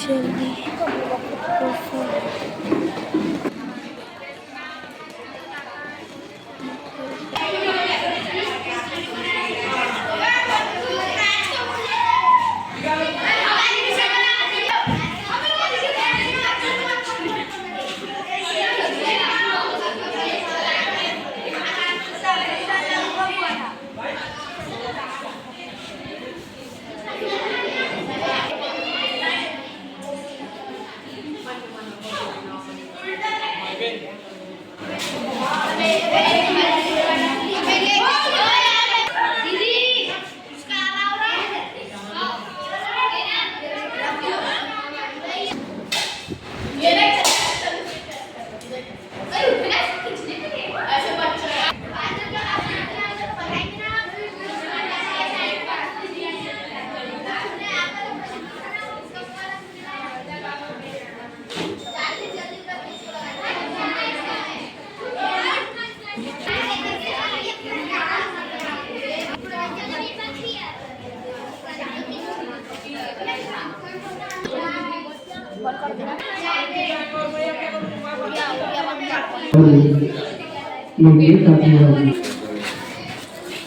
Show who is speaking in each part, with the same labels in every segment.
Speaker 1: जल्दी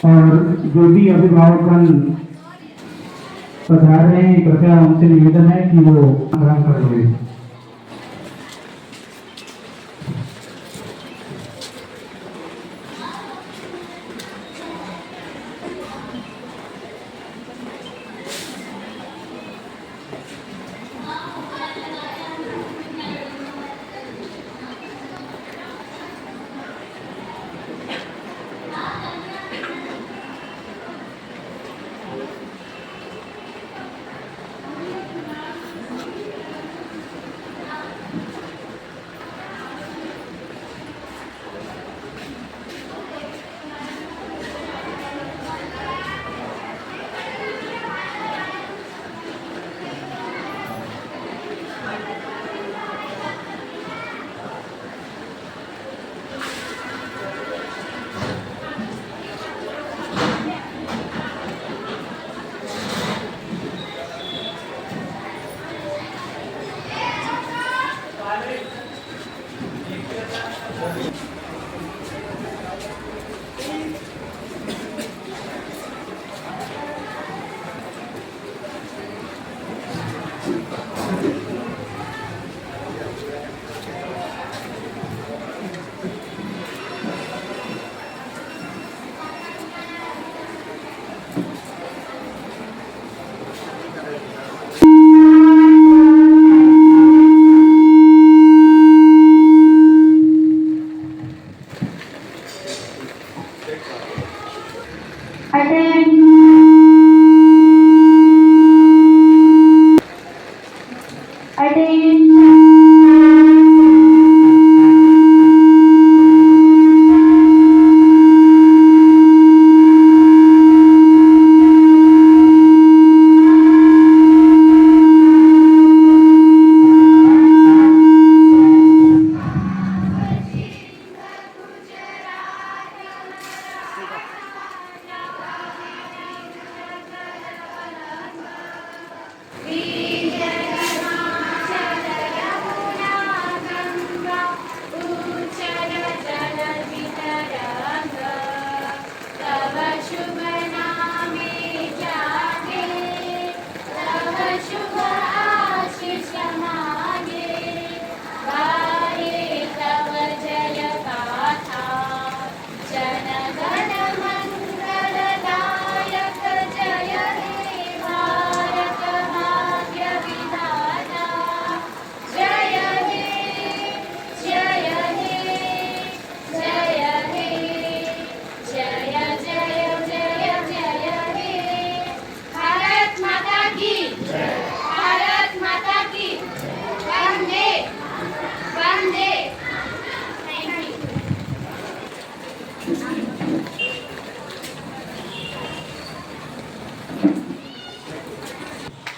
Speaker 2: और जो भी अभिभावकगण पधार रहे हैं, कृपया उनसे निवेदन है कि वो आराम कर लें।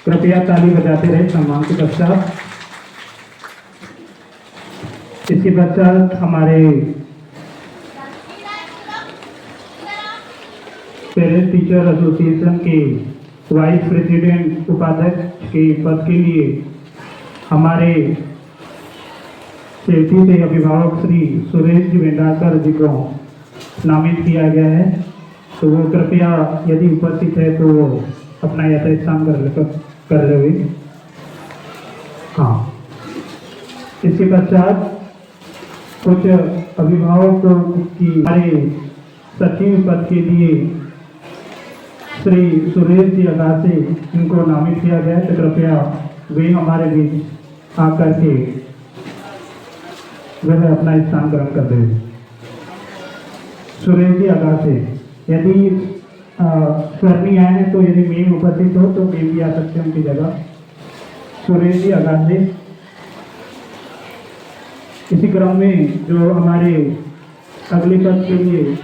Speaker 2: कृपया ताली बजाते रहे सम्मान के पश्चात। इसके पश्चात हमारे पेरेंट टीचर एसोसिएशन के वाइस प्रेसिडेंट उपाध्यक्ष के पद के लिए
Speaker 1: हमारे सेठी से अभिभावक श्री सुरेश जी वेंडाकर जी को नामित किया गया है, तो वो कृपया यदि उपस्थित है तो वो अपना यथास्थान कर ले। हाँ, इसके पश्चात कुछ अभिभावकों की हमारे सचिव पद के लिए श्री सुरेश जी अगासी इनको नामित किया गया है, तो कृपया वे हमारे बीच आकर के वह अपना स्थान ग्रहण कर दे। सुरेश जी अगासी, यदि सर नहीं आए हैं तो यदि मेम उपस्थित हो तो मेम भी आ सकते हैं उनकी जगह। सुरेश जी अगासी। इसी क्रम में जो हमारे अगले पद के लिए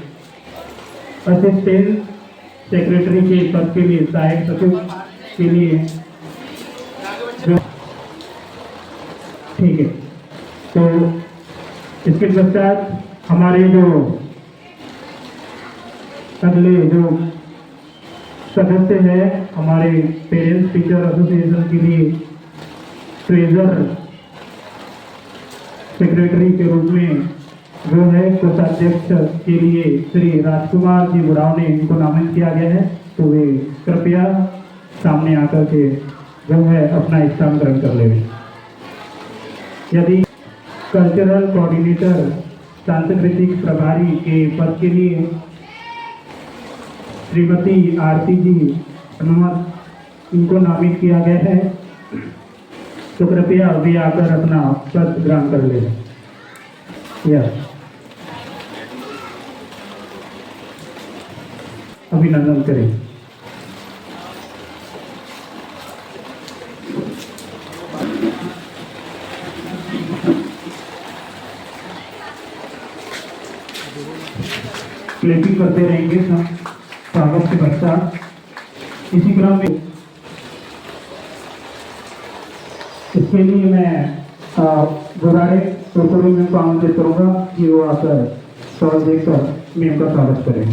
Speaker 1: असिस्टेंट सेक्रेटरी के पद के लिए, सहायक सचिव के लिए जो ठीक है, तो इसके पश्चात हमारे जो अगले जो सदस्य है हमारे पेरेंट्स टीचर एसोसिएशन के लिए ट्रेजर सेक्रेटरी के रूप में जो है कोषाध्यक्ष के लिए श्री राजकुमार जी बुराव ने इनको नामित किया गया है, तो वे कृपया सामने आकर के जो है अपना स्थान ग्रहण कर ले। यदि कल्चरल कोऑर्डिनेटर सांस्कृतिक प्रभारी के पद के लिए श्रीमती आरती जी अनुमत इनको नामित किया गया है, तो कृपया वे आकर अपना पद ग्रहण कर ले। अभिनंदन करें। क्लैपिंग करते रहेंगे सब स्वागत के पश्चात। इसी क्रम में इसके लिए मैं बुराड़े टोकरी में को आमंत्रित करूंगा कि वो आकर सवाल देखकर मेम का स्वागत करें।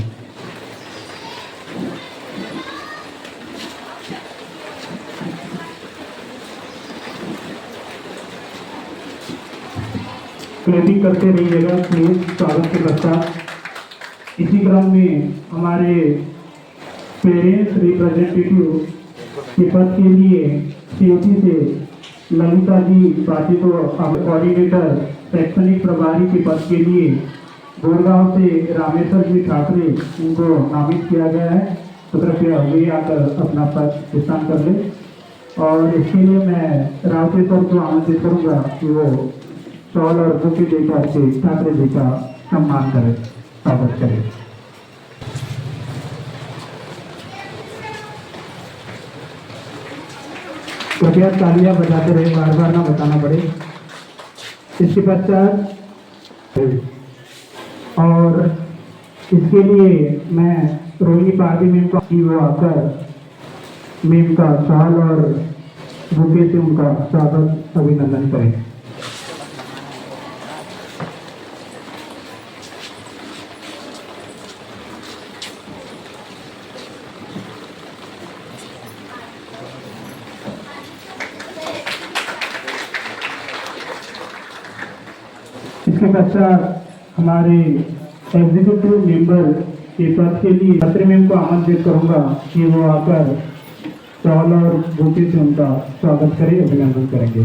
Speaker 1: क्लैपिंग करते रहिएगा प्लीज स्वागत के पश्चात। इसी क्रम में हमारे पेरेंट्स रिप्रेजेंटेटिव के पद के लिए सीओटी से ललिता जी पाटी को कोऑर्डिनेटर शैक्षणिक प्रभारी के पद के लिए गुड़गांव से रामेश्वर जी ठाकरे इनको नामित किया गया है, तो कृपया वे आकर अपना पद स्थान कर ले। और इसके लिए मैं रावतेश्वर को आमंत्रित करूंगा कि वो शॉल और बुके देकर के ठाकरे जी का सम्मान करें, स्वागत करें। कृपया तालियां बजाते रहे, बार बार ना बताना पड़े। इसके पश्चात और इसके लिए मैं रोहिणी पारदी मेम को वो आकर मेम का शॉल और बुके से उनका स्वागत अभिनंदन करें। इसके पश्चात हमारे एग्जीक्यूटिव मेंबर के पद के लिए छात्र मेम को आमंत्रित करूंगा कि वो आकर शॉल और बुके से उनका स्वागत करें, अभिनंदन करेंगे।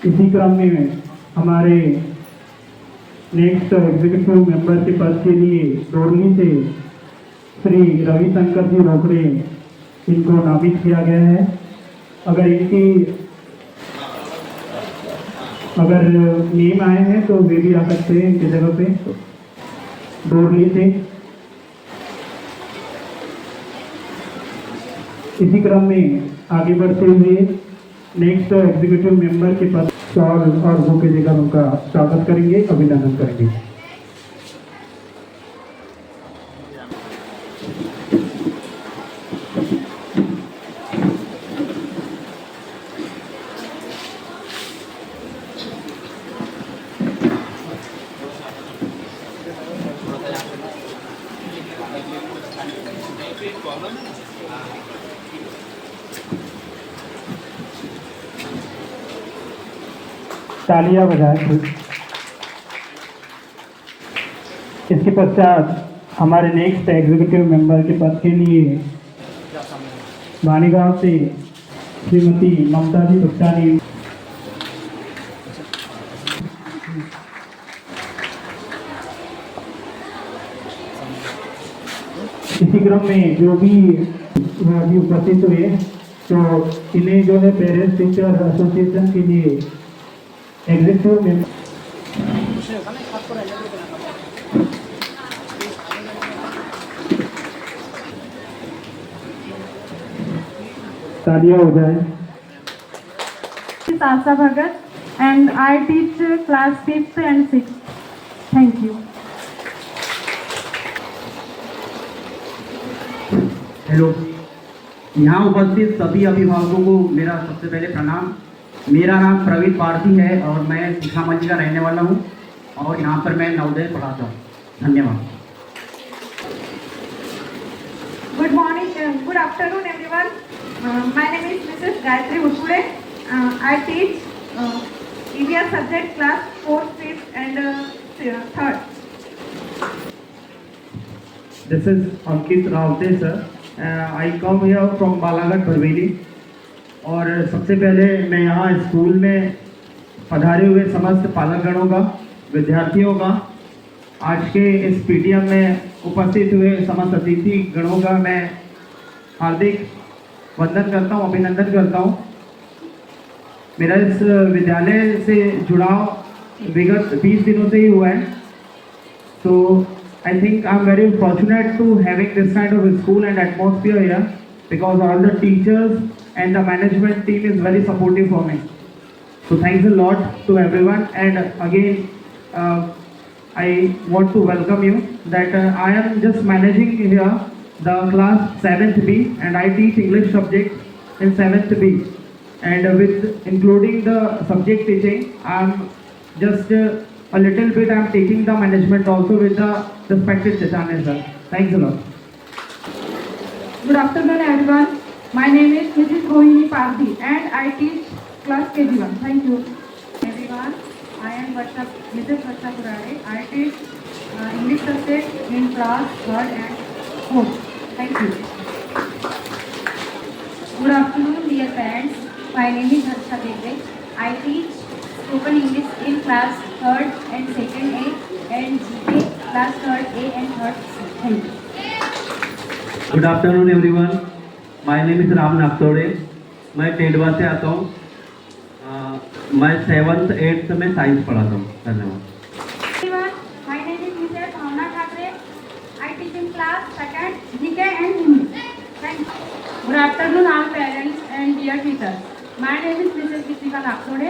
Speaker 1: इसी क्रम में हमारे नेक्स्ट एग्जीक्यूटिव मेंबर के पद के लिए डोरली से श्री रविशंकर जी रोकड़े इनको नामित किया गया है। अगर नेम आए हैं तो वे भी आ सकते हैं इनकी जगह पे डोरली से। इसी क्रम में आगे बढ़ते हुए नेक्स्ट एग्जीक्यूटिव मेंबर के पद शॉल और बुके देकर उनका स्वागत करेंगे, अभिनंदन करेंगे। तालियां बजाएं। इसके पश्चात हमारे नेक्स्ट एग्जीक्यूटिव मेंबर के पद के लिए वाणीगांव से श्रीमती ममता जी गुप्ता ने इसी क्रम में जो भी अभी उपस्थित हुए तो इन्हें जो है पेरेंट्स टीचर्स एसोसिएशन के लिए एग्जीक्यूटिव मेंबर तालियां हो जाए।
Speaker 3: Sasha Bhagat and I teach class 5th and 6th. Thank you.
Speaker 4: Hello, यहाँ उपस्थित सभी अभिभावकों को मेरा सबसे पहले प्रणाम। मेरा नाम प्रवीण पारसी है और मैं सीखामंडी का रहने वाला हूँ और यहाँ पर मैं नवोदय पढ़ाता हूँ। धन्यवाद।
Speaker 3: Good morning, good afternoon everyone. My name is Mrs. Gayatri Utture. I teach EVS subject class 4th, 5th and 3rd.
Speaker 1: This is Ankit Rawte sir. I come here from Balaghat बरवेली और सबसे पहले मैं यहाँ स्कूल में पधारे हुए समस्त पालकगणों का, विद्यार्थियों का, आज के इस पीटीएम में उपस्थित हुए समस्त अतिथि गणों का मैं हार्दिक वंदन करता हूँ, अभिनंदन करता हूँ। मेरा इस विद्यालय से जुड़ाव विगत 20 दिनों से ही हुआ है, तो I think I'm very fortunate to having this kind of school and atmosphere here because all the teachers and the management team is very supportive for me. So thanks a lot to everyone, and again I want to welcome you that I am just managing here the class 7th B and I teach English subject in 7th B, and with including the subject teaching I'm just a little bit I'm taking the management also with the respected Chachane sir. Thanks a lot.
Speaker 3: Good afternoon everyone. My name is Mrs. Rohini Pardi and I teach class KG1. Thank you. Everyone, I am Mrs. Varsha Purare. I teach English subject in class 3rd and 4th. Thank you.
Speaker 5: Good afternoon, dear parents. My name is Harsha Degre. I teach spoken English in class 3rd and 2nd A and GK class 3rd A and 3rd C. Thank you.
Speaker 4: Good afternoon everyone. My name is Ram Nagtode. मैं टेडवा से आता हूँ। मैं 7th 8th में science पढ़ाता हूँ। धन्यवाद।
Speaker 5: Everyone, my name is Mrs. Bhavna Thakre. I teach in class 2nd GK and English. Thank you.
Speaker 3: Good afternoon all parents and dear teachers. My name is Mrs. Kritika Naktode.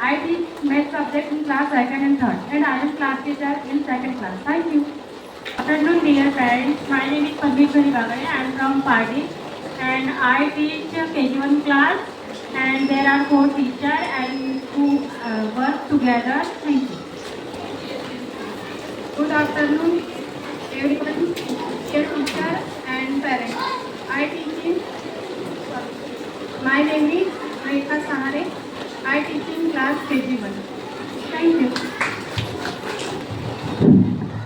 Speaker 3: I teach math subject in class 2nd and 3rd and I am class teacher in 2nd class. Thank you. Good afternoon dear parents. My name is Parmeshwari Bagare. I am from Party and I teach KG1 class and there are 4 teachers and who work together. Thank you.
Speaker 5: Good afternoon, everyone, dear teacher and parents. I teach in. My name is Rekha Sahare. I teach in class KG1. Thank you.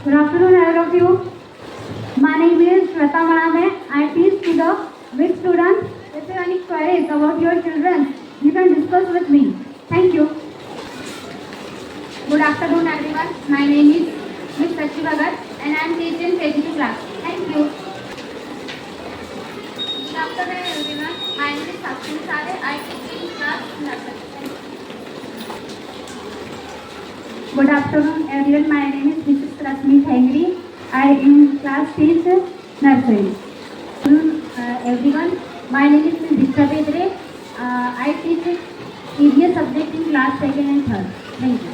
Speaker 6: Good afternoon, all of you. My name is Shweta Maname. I teach to the weak students. If you have any queries about your children, you can discuss with me. Thank you.
Speaker 5: Good afternoon, everyone. My name is Ms. Sachi Bhagat and I am teaching KG2 class. Thank you. Good afternoon, everyone. My name is Sakshi Sare. I teach in class nursery.
Speaker 6: Good afternoon, everyone. My name is Mrs. Rasmi Thangri. I in class teach nursery. Everyone, my name is Ms. Diksha Bedre. I teach EVS subject in class 2nd and 3rd. Thank you.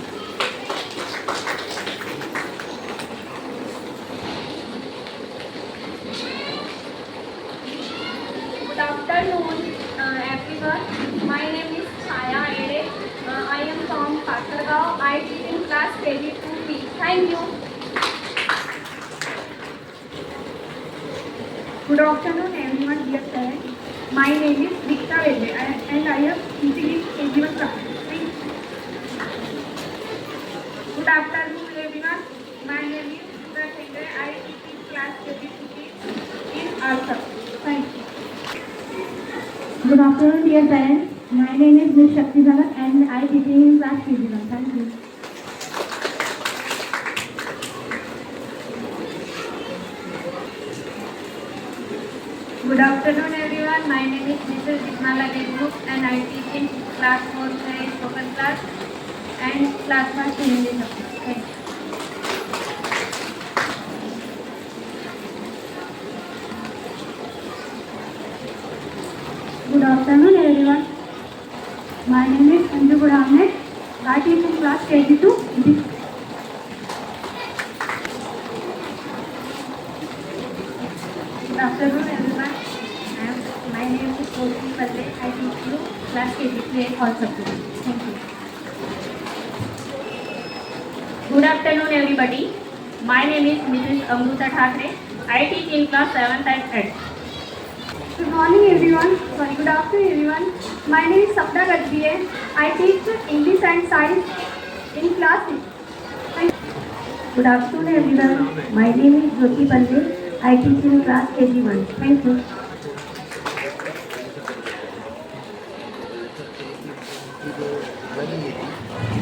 Speaker 5: Good afternoon, everyone. My name is Chaya Ede. I am from Pakargaon. I teach in class KG2B. Thank you.
Speaker 3: Good afternoon, everyone. My name is Dikta Velde and I am teaching in KG1 class. Good afternoon everyone. My name is Dikta Velde. I teach in class KG2 in Alsap. Thank you.
Speaker 6: Good afternoon, dear parents. My name is Ms. Shakti Bhagat and I teach in class KG1. Thank you.
Speaker 5: Good afternoon everyone. My name is Mrs. Ismala Deshmukh and I teach in class 4 spoken class and class 1 Hindi subject. Thank you.
Speaker 6: Good afternoon, everyone. My name is Anju Gurahmet. I teach in class KG2.
Speaker 5: Good afternoon everyone. My name is Koshi Palle. I teach you class KG3 and all subjects. Thank you.
Speaker 3: Good afternoon everybody. My name is Mrs. Amruta Thakre. I teach in class 7th and 8th.
Speaker 6: Good morning, everyone. Good afternoon, everyone. My name is Sapna Gadgiye. I teach English and Science in class 6.
Speaker 3: Good afternoon everyone. My name is Jyoti Pandey. I teach in class KG1. Thank you.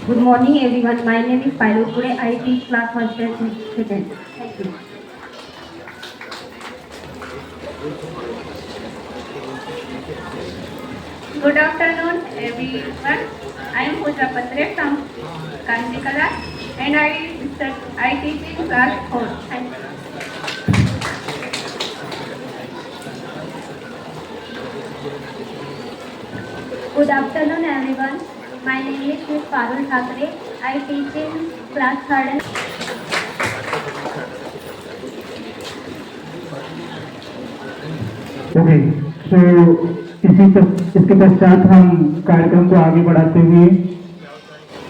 Speaker 3: Good morning everyone. My name is Pailu Pure. I teach class 1 and 2nd. Thank you.
Speaker 5: Good afternoon everyone. I am Pooja Patre from Kantikala and I teach in class 4. Thank you.
Speaker 6: Good afternoon, everyone. My name is Ms. Parul Thakre. I teach in class 3rd.
Speaker 1: Okay, तो इसके पश्चात हम कार्यक्रम को आगे बढ़ाते हुए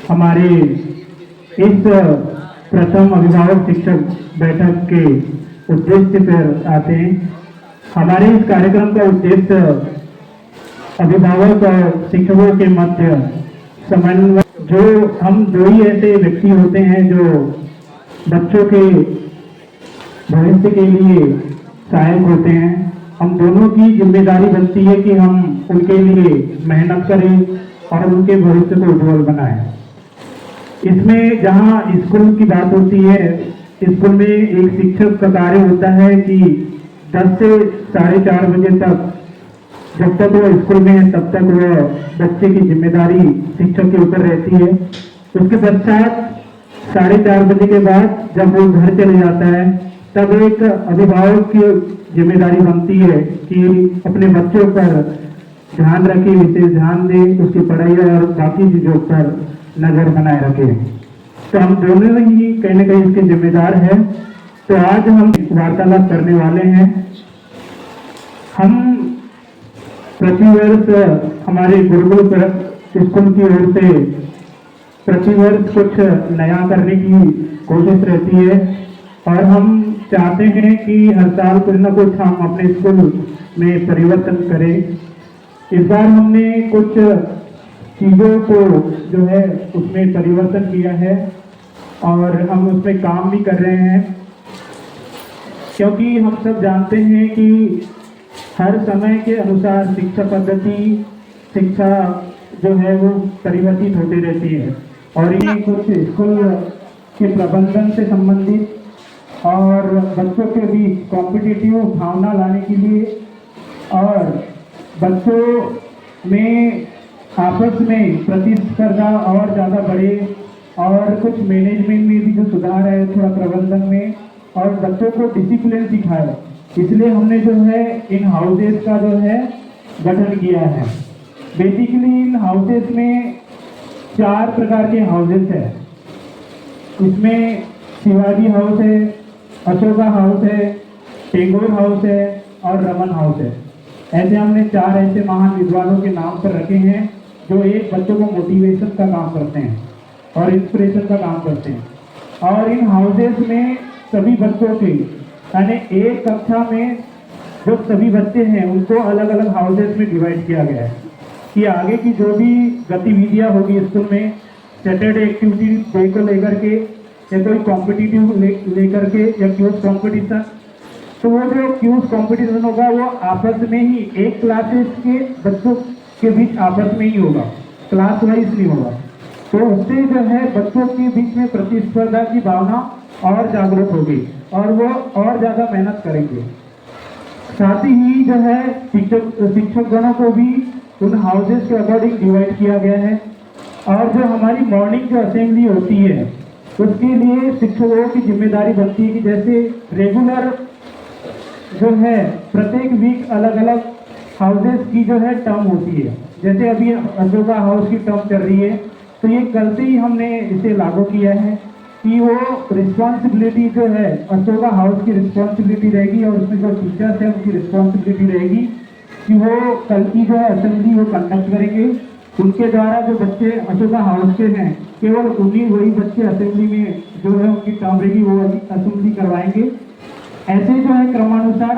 Speaker 1: हमारे इस प्रथम अभिभावक शिक्षक बैठक के उद्देश्य पर आते हैं। हमारे इस कार्यक्रम का उद्देश्य अभिभावक और शिक्षकों के मध्य समन्वय, जो हम दो ही ऐसे व्यक्ति होते हैं जो बच्चों के भविष्य के लिए सहायक होते हैं। हम दोनों की जिम्मेदारी बनती है कि हम उनके लिए मेहनत करें और उनके भविष्य को उज्जवल बनाएं। इसमें जहां स्कूल की बात होती है, स्कूल में एक शिक्षक का कार्य होता है कि 10 से 4:30 बजे तक, जब तक वो स्कूल में है तब तक वो बच्चे की जिम्मेदारी शिक्षक के ऊपर रहती है। उसके पश्चात 4:30 बजे के बाद जब वो घर चले जाता है, तब एक अभिभावक की जिम्मेदारी बनती है कि अपने बच्चों पर ध्यान रखे, विशेष ध्यान दे, उसकी पढ़ाई और बाकी चीजों पर नजर बनाए रखे। तो हम दोनों ही कहीं न कहीं इसके जिम्मेदार हैं। तो आज हम वार्तालाप करने वाले हैं। हम प्रतिवर्ष हमारे गुरुकुल स्कूल की ओर से प्रतिवर्ष कुछ नया करने की कोशिश रहती है और हम चाहते हैं कि हर साल कुछ न कुछ हम अपने स्कूल में परिवर्तन करें। इस बार हमने कुछ चीज़ों को जो है उसमें परिवर्तन किया है और हम उसमें काम भी कर रहे हैं, क्योंकि हम सब जानते हैं कि हर समय के अनुसार शिक्षा पद्धति, शिक्षा जो है वो परिवर्तित होती रहती है और ये कुछ स्कूल के प्रबंधन से संबंधित और बच्चों के बीच कॉम्पिटिटिव भावना लाने के लिए और बच्चों में आपस में प्रतिस्पर्धा और ज़्यादा बढ़े और कुछ मैनेजमेंट में भी जो सुधार है थोड़ा प्रबंधन में, और बच्चों को डिसिप्लिन सिखाए, इसलिए हमने जो है इन हाउसेस का जो है गठन किया है। बेसिकली इन हाउसेस में 4 प्रकार के हाउसेस हैं। इसमें शिवाजी हाउस है, अशोका हाउस है, टेगोर हाउस है और रमन हाउस है। ऐसे हमने 4 ऐसे महान विद्वानों के नाम पर रखे हैं जो एक बच्चों को मोटिवेशन का काम करते हैं और इंस्पिरेशन का काम करते हैं। और इन हाउसेस में सभी बच्चों के यानी एक कक्षा में जो सभी बच्चे हैं उनको अलग अलग हाउसेस में डिवाइड किया गया है कि आगे की जो भी गतिविधियां होगी स्कूल में, सैटरडे एक्टिविटी डे को लेकर के या कोई कॉम्पिटिटिव लेकर के या क्यूज कॉम्पिटिशन, तो वो जो क्यूज कॉम्पिटिशन होगा वो आपस में ही एक क्लासेस के बच्चों के बीच आपस में ही होगा, क्लास वाइज नहीं होगा। तो उससे जो है बच्चों के बीच में प्रतिस्पर्धा की भावना और जागरूक होगी और वो और ज़्यादा मेहनत करेंगे। साथ ही जो है शिक्षकगणों को भी उन हाउसेस के अकॉर्डिंग डिवाइड किया गया है और जो हमारी मॉर्निंग जो असेंबली होती है उसके लिए शिक्षकों की जिम्मेदारी बनती है कि जैसे रेगुलर जो है प्रत्येक वीक अलग अलग हाउसेस की जो है टर्म होती है। जैसे अभी अशोका हाउस की टर्म चल रही है, तो ये कल से ही हमने इसे लागू किया है कि वो रिस्पॉन्सिबिलिटी जो है अशोका हाउस की रिस्पॉन्सिबिलिटी रहेगी और उसमें जो टीचर्स हैं उनकी रिस्पॉन्सिबिलिटी रहेगी कि वो कल की जो है असेंबली वो कंडक्ट करेंगे। उनके द्वारा जो बच्चे अशोका हाउस के हैं केवल उन्हीं वही बच्चे असेंबली में जो है उनकी टर्म रहेगी वो असेंबली करवाएंगे। ऐसे जो है क्रमानुसार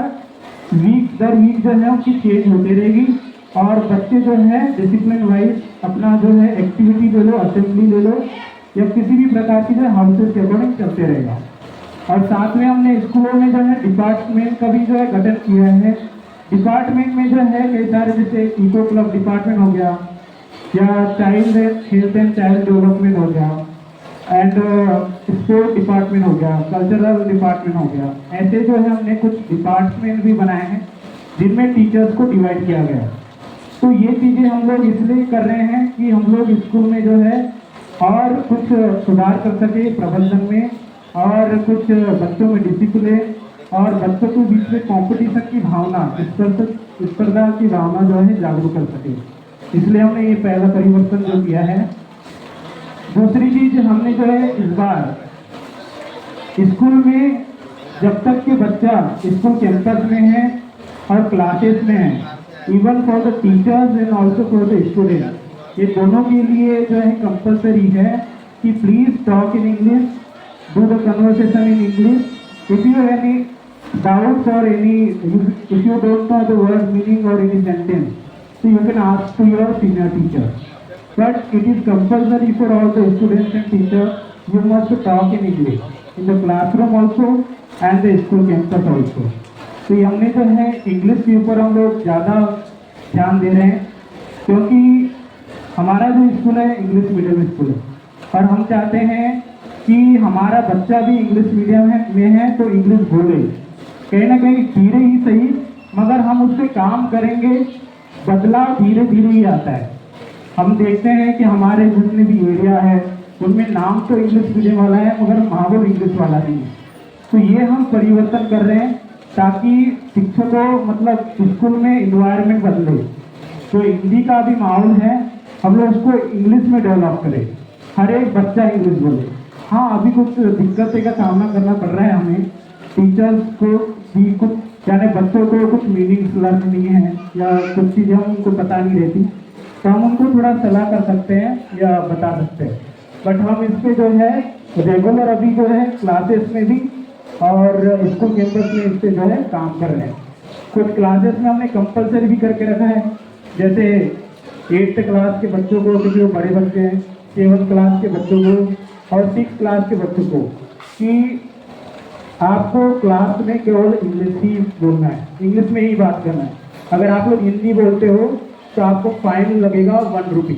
Speaker 1: वीक दर वीक जो है उसकी चेंज होती रहेगी और बच्चे जो है डिसिप्लिन वाइज अपना जो है एक्टिविटी ले लो, असेंबली ले लो या किसी भी प्रकार की जो है हाउसेस के अकॉर्डिंग चलते रहेगा। और साथ में हमने स्कूलों में जो है डिपार्टमेंट का भी जो है गठन किया है। डिपार्टमेंट में जो है कई सारे जैसे इको क्लब डिपार्टमेंट हो गया या child health and child development हो गया एंड स्पोर्ट डिपार्टमेंट हो गया, कल्चरल डिपार्टमेंट हो गया। ऐसे जो है हमने कुछ डिपार्टमेंट भी बनाए हैं जिनमें टीचर्स को डिवाइड किया गया है। तो ये चीज़ें हम लोग इसलिए कर रहे हैं कि हम लोग स्कूल में जो है और कुछ सुधार कर सके प्रबंधन में और कुछ बच्चों में डिसिप्लिन और बच्चों के बीच में कंपटीशन की भावना, स्पर्धा की भावना जो है जागरूक कर सके, इसलिए हमने ये पहला परिवर्तन जो किया है। दूसरी चीज हमने जो है इस बार स्कूल में जब तक कि बच्चा स्कूल कैंपस में है और क्लासेस में है, even for the teachers and also for the student, ये दोनों के लिए जो है कंपलसरी है कि please talk in English, do the conversation in English. If you any doubts और any if you don't know the word meaning और any sentence, so you can ask to your senior teacher, but it is compulsory for all the students and teachers. You must talk in English in the classroom also and the school campus also. तो ये हमने जो है English के ऊपर हम लोग ज़्यादा ध्यान दे रहे हैं क्योंकि हमारा जो स्कूल है इंग्लिश मीडियम स्कूल है और हम चाहते हैं कि हमारा बच्चा भी इंग्लिश मीडियम में है तो इंग्लिश बोले, कहीं ना कहीं धीरे ही सही मगर हम उस पर काम करेंगे, बदलाव धीरे धीरे ही आता है। हम देखते हैं कि हमारे जितने भी एरिया है उनमें नाम तो इंग्लिश मीडियम वाला है मगर माहौल इंग्लिश वाला नहीं है। तो ये हम परिवर्तन कर रहे हैं ताकि शिक्षकों मतलब स्कूल में इन्वायरमेंट बदले, तो हिंदी का भी माहौल है हम लोग उसको इंग्लिश में डेवलप करें, हर एक बच्चा इंग्लिश बोले। हाँ अभी कुछ दिक्कतें का सामना करना पड़ रहा है हमें, टीचर्स को भी कुछ यानी बच्चों को कुछ मीनिंग्स लर्न नहीं है या कुछ चीज़ें उनको पता नहीं रहती, तो हम उनको थोड़ा सलाह कर सकते हैं या बता सकते हैं। बट हम इस पर जो है रेगुलर अभी जो है क्लासेस में भी और स्कूल कैंपस में इस पर जो है काम कर रहे हैं। कुछ क्लासेस में हमने कंपलसरी भी करके रखा है, जैसे 8th क्लास के बच्चों को, क्योंकि वो बड़े बच्चे हैं, 7th क्लास के बच्चों को और 6th क्लास के बच्चों को कि आपको क्लास में केवल इंग्लिश ही बोलना है, इंग्लिश में ही बात करना है। अगर आप लोग हिंदी बोलते हो तो आपको फाइन लगेगा 1 रुपी।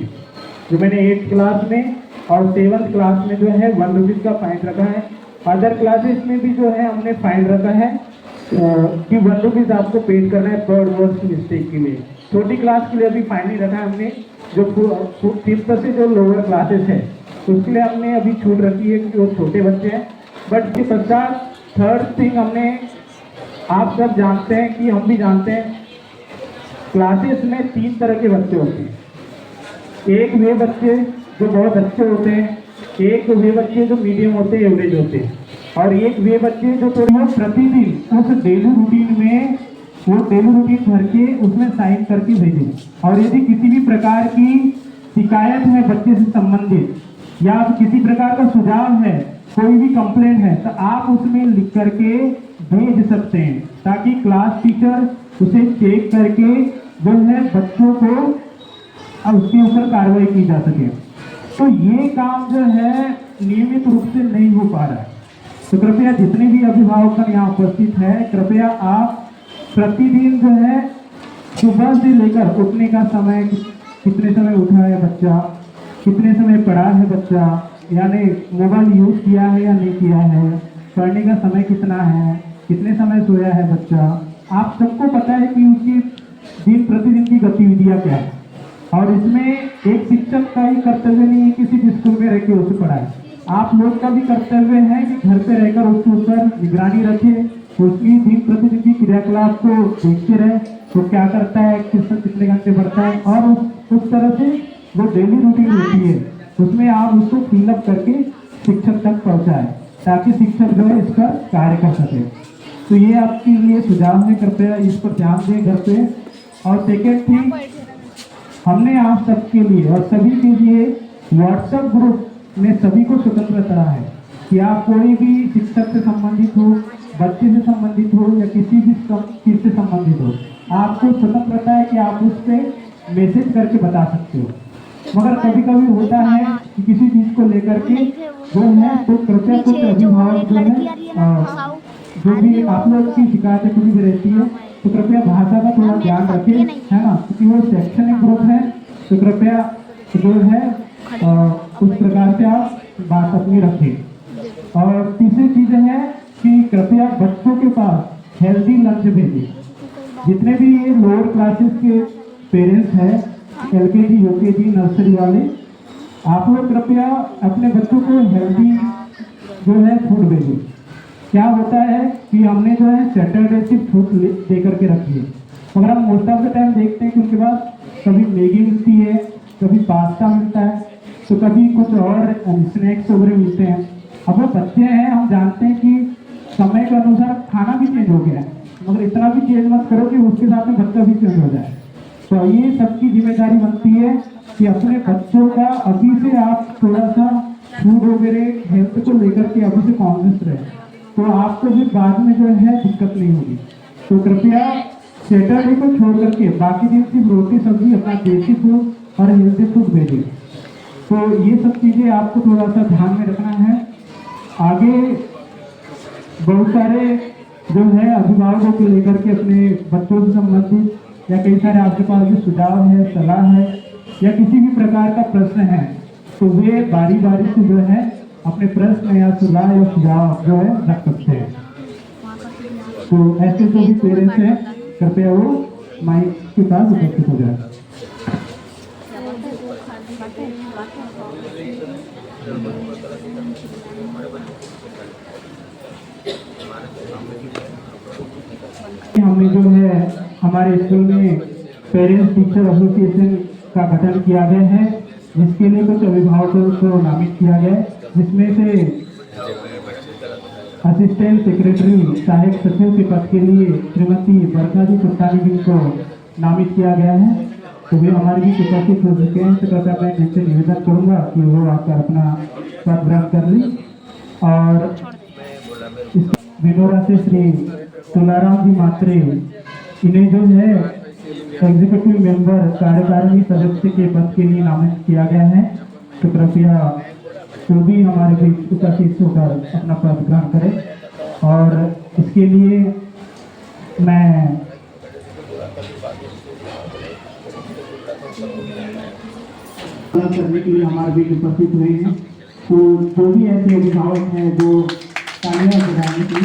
Speaker 1: जो मैंने 8th क्लास में और 7th क्लास में जो है 1 रुपीज़ का फाइन रखा है। अदर क्लासेस में भी जो है हमने फाइन रखा है कि 1 रुपीज़ आपको पेड करना है पर वर्ड मिस्टेक के लिए। छोटी क्लास के लिए अभी फाइन नहीं रखा है हमने, जो 5th से जो लोअर क्लासेस है उसके लिए हमने अभी छूट रखी है क्योंकि वो छोटे बच्चे हैं। बट इसके पश्चात 3rd थिंग हमने, आप सब जानते हैं कि हम भी जानते हैं, क्लासेस में 3 तरह के बच्चे होते हैं। एक वे बच्चे जो बहुत अच्छे होते हैं, एक वे बच्चे जो मीडियम होते हैं, एवरेज होते हैं, और एक वे बच्चे जो थोड़ी प्रतिदिन उस डेली रूटीन में वो डेली रूटीन भर के उसमें साइन करके भेजें। और यदि किसी भी प्रकार की शिकायत है बच्चे से संबंधित या किसी प्रकार का सुझाव है, कोई भी कंप्लेंट है, तो आप उसमें लिख करके भेज सकते हैं, ताकि क्लास टीचर उसे चेक करके जो है बच्चों को उसके ऊपर कार्रवाई की जा सके। तो ये काम जो है नियमित रूप से नहीं हो पा रहा है। तो कृपया जितने भी अभिभावक यहाँ उपस्थित है, कृपया आप प्रतिदिन जो है सुबह से लेकर उठने का समय, कितने समय उठा है बच्चा, कितने समय पढ़ा है बच्चा, यानी मोबाइल यूज किया है या नहीं किया है, पढ़ने का समय कितना है, कितने समय सोया है बच्चा, आप सबको पता है कि उसकी दिन प्रतिदिन की गतिविधियां क्या है। और इसमें एक शिक्षक का ही कर्तव्य नहीं है किसी भी स्कूल में रह के उसे पढ़ाए, आप लोग का भी कर्तव्य है कि घर पे रहकर उसके ऊपर निगरानी रखें, उसकी दिन प्रतिदिन की क्रियाकलाप को देखते रहे, वो क्या करता है, कितने घंटे पढ़ता है, और उस तरह से जो डेली रूटीन होती है उसमें आप उसको फिलअप करके शिक्षक तक पहुंचाएं, ताकि शिक्षक जो है इस पर कार्य कर सके। तो ये आपके लिए सुझाव है, कृपया इस पर ध्यान दें घर पे। और सेकेंड थिंग, हमने आप सबके लिए और सभी के लिए व्हाट्सएप ग्रुप में सभी को स्वतंत्रता है कि आप कोई भी शिक्षक से संबंधित हो, बच्चे से संबंधित हो या किसी भी चीज से संबंधित हो, आपको स्वतंत्रता है कि आप उस पर मैसेज करके बता सकते हो। मगर कभी कभी होता है कि किसी चीज को लेकर के जो है, तो कृपया कुछ अभिभावक जो है, जो भी आप लोग की शिकायतें कुछ भी रहती है, तो कृपया भाषा का थोड़ा ध्यान रखें, है ना, क्योंकि वो शैक्षणिक ग्रुप है। तो कृपया जो है उस प्रकार से आप बात अपनी रखें। और तीसरी चीज है कि कृपया बच्चों के पास हेल्दी लंच भेजें। जितने भी ये लोअर क्लासेस के पेरेंट्स हैं, LKG, UKG, नर्सरी वाले, आप लोग कृपया अपने बच्चों को हेल्दी जो है फूड भेजें। क्या होता है कि हमने जो है सैटरडे से फूड दे करके रखी है, मगर हम मोस्ट ऑफ द टाइम देखते हैं कि उनके पास कभी मैगी मिलती है, कभी पास्ता मिलता है, तो कभी कुछ और स्नैक्स वगैरह मिलते हैं। अब वो बच्चे हैं, हम जानते हैं कि समय के अनुसार खाना भी चेंज हो गया है, मगर इतना भी चेंज मत करो कि उसके साथ में बच्चा भी चेंज हो जाए। तो ये सबकी जिम्मेदारी बनती है कि अपने बच्चों का अभी से आप थोड़ा सा फूड वगैरह हेल्थ को लेकर के अभी से कॉन्शियस रहे, तो आपको भी बाद में जो है दिक्कत नहीं होगी। तो कृपया सैटरडे को छोड़ करके बाकी दिन सिर्फ रोटी सब्जी अपना देसी फूड और हेल्दी फूड भेजें। तो ये सब चीज़ें आपको थोड़ा सा ध्यान में रखना है। आगे बहुत सारे जो है अभिभावकों को लेकर के अपने बच्चों से संबंधित या कई सारे आपके पास जो सुझाव है, सलाह है या किसी भी प्रकार का प्रश्न है, तो वे बारी बारी से जो है अपने प्रश्न या सलाह या सुझाव जो है रख सकते हैं। तो ऐसे जो भी पेरेंट्स हैं, कृपया वो माइक के पास उपस्थित हो जाए। हमने जो है हमारे स्कूल में पेरेंट्स टीचर एसोसिएशन का गठन किया गया है, जिसके लिए कुछ अभिभावकों को नामित किया गया है, जिसमें से असिस्टेंट सेक्रेटरी सहायक सचिव के पद के लिए श्रीमती बरखा जी सुल्तानी जी को नामित किया गया है। तो वे हमारे भी उपस्थित हो चुके हैं। तो कृपया मैं इनसे निवेदन करूँगा कि वो आकर अपना पद ग्रहण कर ली। और इस विनोरा से श्री तुलाराम जी मात्रे, इन्हें जो है एग्जीक्यूटिव मेंबर कार्यकारिणी सदस्य के पद के लिए नामित किया गया है। तो कृपया वो भी हमारे बीच उपस्थित होकर अपना पद ग्रहण करें। और इसके लिए मैं करने के लिए हमारे बीच उपस्थित हुए हैं। तो जो भी ऐसे अभिभावक हैं जो तालियां बजाने की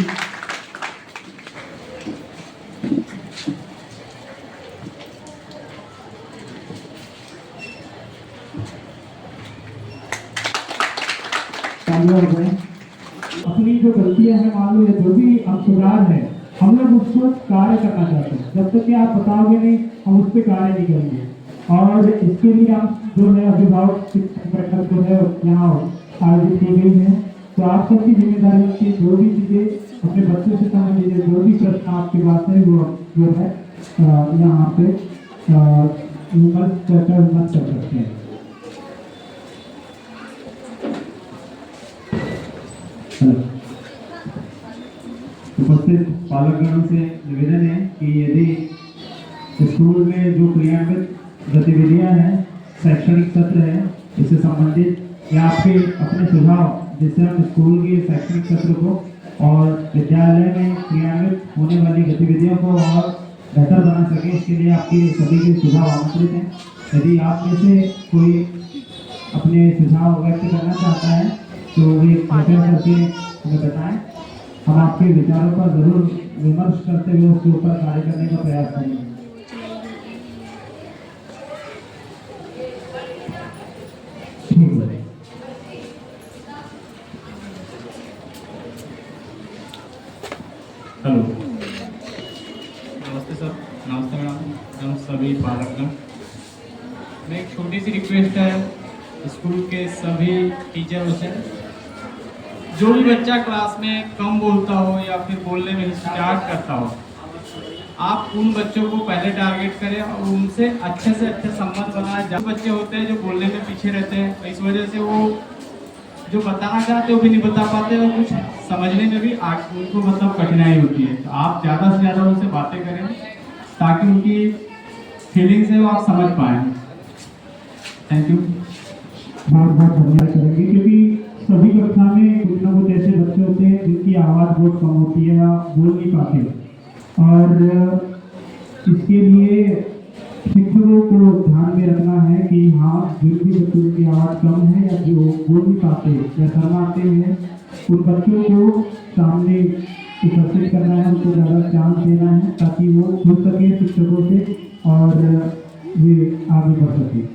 Speaker 1: अपनी जो गलतियां हैं, मान लो जो भी हम सुधार है, हम लोग उसको कार्य करना चाहते हैं। जब तक कि आप बताओगे नहीं, हम उस पर कार्य नहीं करेंगे। और इसके लिए हम जो है अभिभावक शिक्षक बैठक जो है यहाँ आयोजित की गई है। तो आप सबकी जिम्मेदारी की जो भी चीज़ें अपने बच्चों से संबंधित जो भी प्रश्न आपके पास है, वो जो है यहाँ पे चर्चा विमर्श कर सकते हैं। उपस्थित
Speaker 2: उपस्थित पालकगणों से निवेदन है कि यदि स्कूल में जो क्रियान्वित गतिविधियां हैं, शैक्षणिक सत्र है, इससे संबंधित या आपके अपने सुझाव जिससे हम स्कूल के शैक्षणिक सत्र को और विद्यालय में क्रियान्वित होने वाली गतिविधियों को और बेहतर बना सके, इसके लिए आपके सभी के सुझाव आमंत्रित हैं। यदि आप में से कोई अपने सुझाव व्यक्त करना चाहता है तो वे कृपया करके हमें बताएं। हम आपके विचारों पर जरूर विमर्श करते हुए उसके ऊपर कार्य करने का प्रयास करेंगे। ठीक है।
Speaker 7: हेलो, नमस्ते सर, नमस्ते मैडम, सभी पालकगण। मैं एक छोटी सी रिक्वेस्ट है स्कूल के सभी टीचरों से, जो भी बच्चा क्लास में कम बोलता हो या फिर बोलने में हिचकिचाहट करता हो, आप उन बच्चों को पहले टारगेट करें और उनसे अच्छे से अच्छे संबंध बनाएं। जो बच्चे होते हैं जो बोलने में पीछे रहते हैं, तो इस वजह से वो जो बताना चाहते हैं वो भी नहीं बता पाते और कुछ समझने में भी उनको मतलब कठिनाई होती है। तो आप ज़्यादा से ज़्यादा उनसे बातें करें ताकि उनकी फीलिंग्स है वो आप समझ पाएँ। Thank you.
Speaker 1: बहुत बहुत धन्यवाद करेंगे, क्योंकि सभी कक्षा में कुछ ना कुछ ऐसे बच्चे होते हैं जिनकी आवाज़ बहुत कम होती है या बोल नहीं पाते, और इसके लिए शिक्षकों को ध्यान में रखना है कि हाँ, जिन भी बच्चों की आवाज़ कम है या जो बोल नहीं पाते या शर्माते हैं, उन बच्चों को सामने उपस्थित करना है, उनको ज़्यादा चांस देना है ताकि वो जुड़ सके शिक्षकों से और वे आगे बढ़ सके।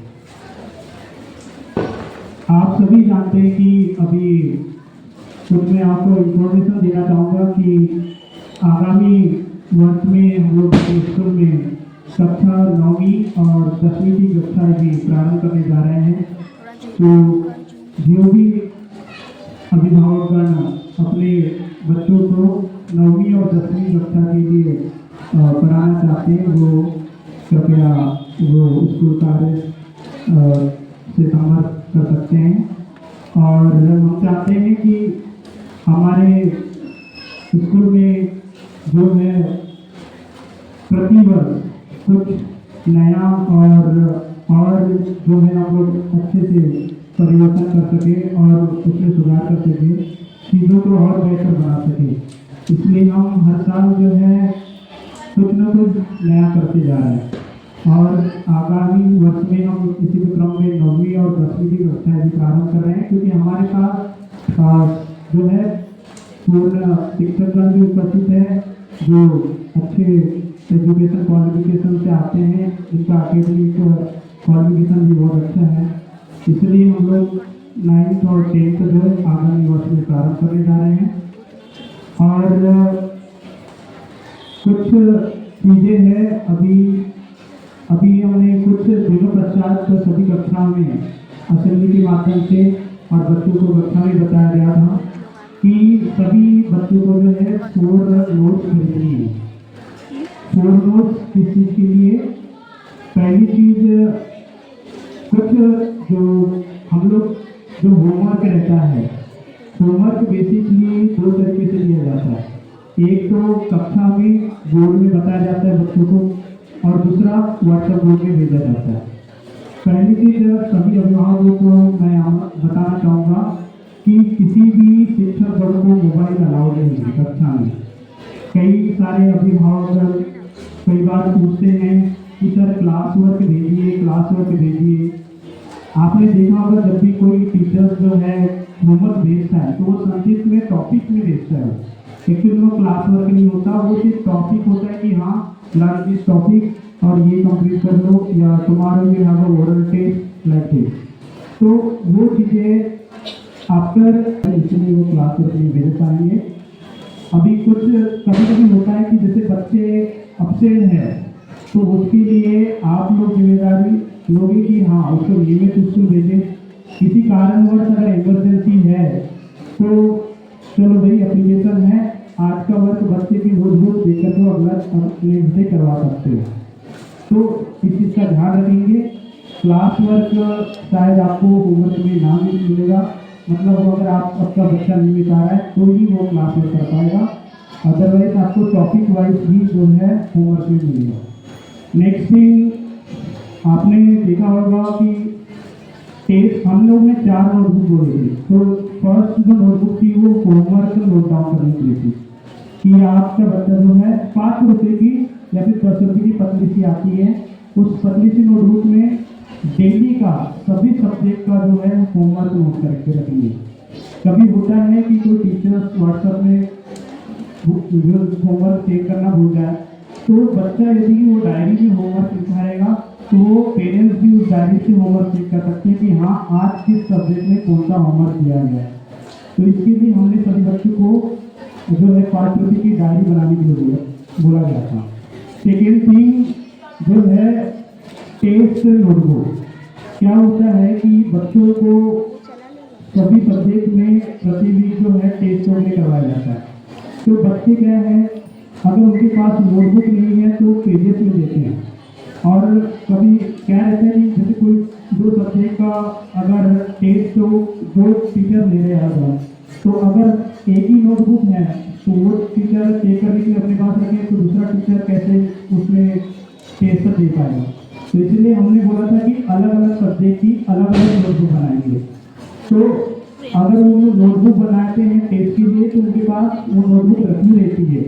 Speaker 1: आप सभी जानते हैं कि अभी कुछ मैं आपको इन्फॉर्मेशन देना चाहूँगा कि आगामी वर्ष में हम लोग स्कूल में कक्षा 9वीं और 10वीं की कक्षाएं भी प्रारंभ करने जा रहे हैं। तो जो भी अभिभावकगण अपने बच्चों को 9वीं और 10वीं कक्षा के लिए पढ़ाना चाहते हैं, वो कृपया वो स्कूल कार्य से संपर्क कर सकते हैं। और हम चाहते हैं कि हमारे स्कूल में जो है प्रतिवर्ष कुछ नया और जो है हम लोग अच्छे से परिवर्तन कर सके और उसमें सुधार कर सके, चीज़ों को और बेहतर बना सके। इसलिए हम हर साल जो है कुछ न कुछ नया करते जा रहे हैं और आगामी वर्ष में हम इसी क्रम में 9वीं और 10वीं की कक्षाएं भी प्रारंभ कर रहे हैं, क्योंकि हमारे पास जो है पूर्ण शिक्षकगण भी उपस्थित है जो अच्छे एजुकेशन क्वालिफिकेशन से आते हैं, जिनका एकेडमिक क्वालिफिकेशन भी बहुत अच्छा है। इसलिए हम लोग 9th और 10th जो है आगामी वर्ष में प्रारंभ करने जा रहे हैं। और कुछ चीज़ें हैं अभी हमने कुछ दिनों पश्चात तो सभी कक्षाओं में असेंबली के माध्यम से और बच्चों को कक्षा में बताया गया था कि सभी बच्चों को जो है 4 नोट्स खरीदनी है। 4 नोट्स किस चीज़ के लिए? पहली चीज़, कुछ जो हम लोग जो होमवर्क रहता है, होमवर्क बेसिकली 2 तरीके से दिया जाता है। एक तो कक्षा में बोर्ड में बताया जाता है बच्चों को, और दूसरा व्हाट्सएप ग्रुप में भेजा जाता है। पहली चीज़ सभी अभिभावकों को मैं बताना चाहूँगा कि किसी भी शिक्षक वर्ग को मोबाइल अलाउ नहीं है कक्षा में। कई सारे अभिभावक कई बार पूछते हैं कि सर क्लास वर्क भेजिए। आपने देखा होगा जब भी कोई टीचर जो है होमवर्क भेजता है तो वो संक्षिप्त में टॉपिक में भेजता है, एक्चुअली वो क्लास वर्क नहीं होता, वो सिर्फ टॉपिक होता है कि हाँ लर्न दिस टॉपिक और ये कंप्लीट कर लो या tomorrow you have a oral taste like this. तो वो चीज़ें आफ्टर इसलिए वो क्लास वर्क नहीं भेज पाएंगे। अभी कुछ कभी होता है कि जैसे बच्चे अपसेंट है तो उसके लिए आप लोग जिम्मेदारी लोगे कि हाँ उसको नियमित स्कूल भेजें। किसी कारणवश अगर इमरजेंसी है तो चलो भाई एप्लीकेशन है, आज का वर्क बच्चे की रोज देखकर तो अगला अपने से करवा सकते हो। तो इस चीज़ का ध्यान रखेंगे। क्लास वर्क शायद आपको होमवर्क में ना मिलेगा, मतलब अगर आप आपका बच्चा नियमित आ रहा है तो ही वो क्लास वर्क कर पाएगा।
Speaker 2: अदरवाइज आपको टॉपिक वाइज भी जो है होमवर्क भी मिलेगा। नेक्स्ट थिंग आपने देखा होगा कि टेस्ट हम लोग ने 4 नोटबुक बोले थे। तो फर्स्ट जो नोटबुक थी वो होमवर्क नोट डाउन करने के लिए थी कि आपका बच्चा जो है 5 रुपये की या फिर 10 रुपये की पतली सी आती है, उस पतली सी नोटबुक में डेली का सभी सब्जेक्ट का जो है होमवर्क नोट करके रखेंगे। कभी होता है कि कोई टीचर्स व्हाट्सएप में जो होमवर्क चेक करना भूल जाए, तो बच्चा यदि वो डायरी में होमवर्क लिखाएगा तो वो पेरेंट्स भी उस डायरी से होमवर्क चेक कर सकते हैं कि हाँ आज किस सब्जेक्ट में कौन सा होमवर्क दिया गया है। तो इसके लिए हमने सभी बच्चों को जो है 5 रुपये की डायरी बनाने के लिए बोला गया था। सेकेंड थिंग जो है टेस्ट नोटबुक। क्या होता है कि बच्चों को सभी सब्जेक्ट में प्रति वीक जो है टेस्ट वगैरह करवाया जाता है। तो बच्चे क्या है, अगर उनके पास नोटबुक नहीं है तो पेजेस में देते हैं। और कभी क्या रहता है कि जैसे कोई 2 सब्जेक्ट का अगर टेस्ट तो 2 टीचर ले रहे हैं, तो अगर एक ही नोटबुक है तो वो टीचर चेक करने के लिए अपने पास रखें तो दूसरा टीचर कैसे उसमें टेस्ट दे पाएगा। तो इसलिए हमने बोला था कि अलग अलग सब्जेक्ट की अलग अलग नोटबुक बनाएंगे। तो अगर वो नोटबुक बनाते हैं टेस्ट के लिए तो उनके पास वो नोटबुक रखी रहती है,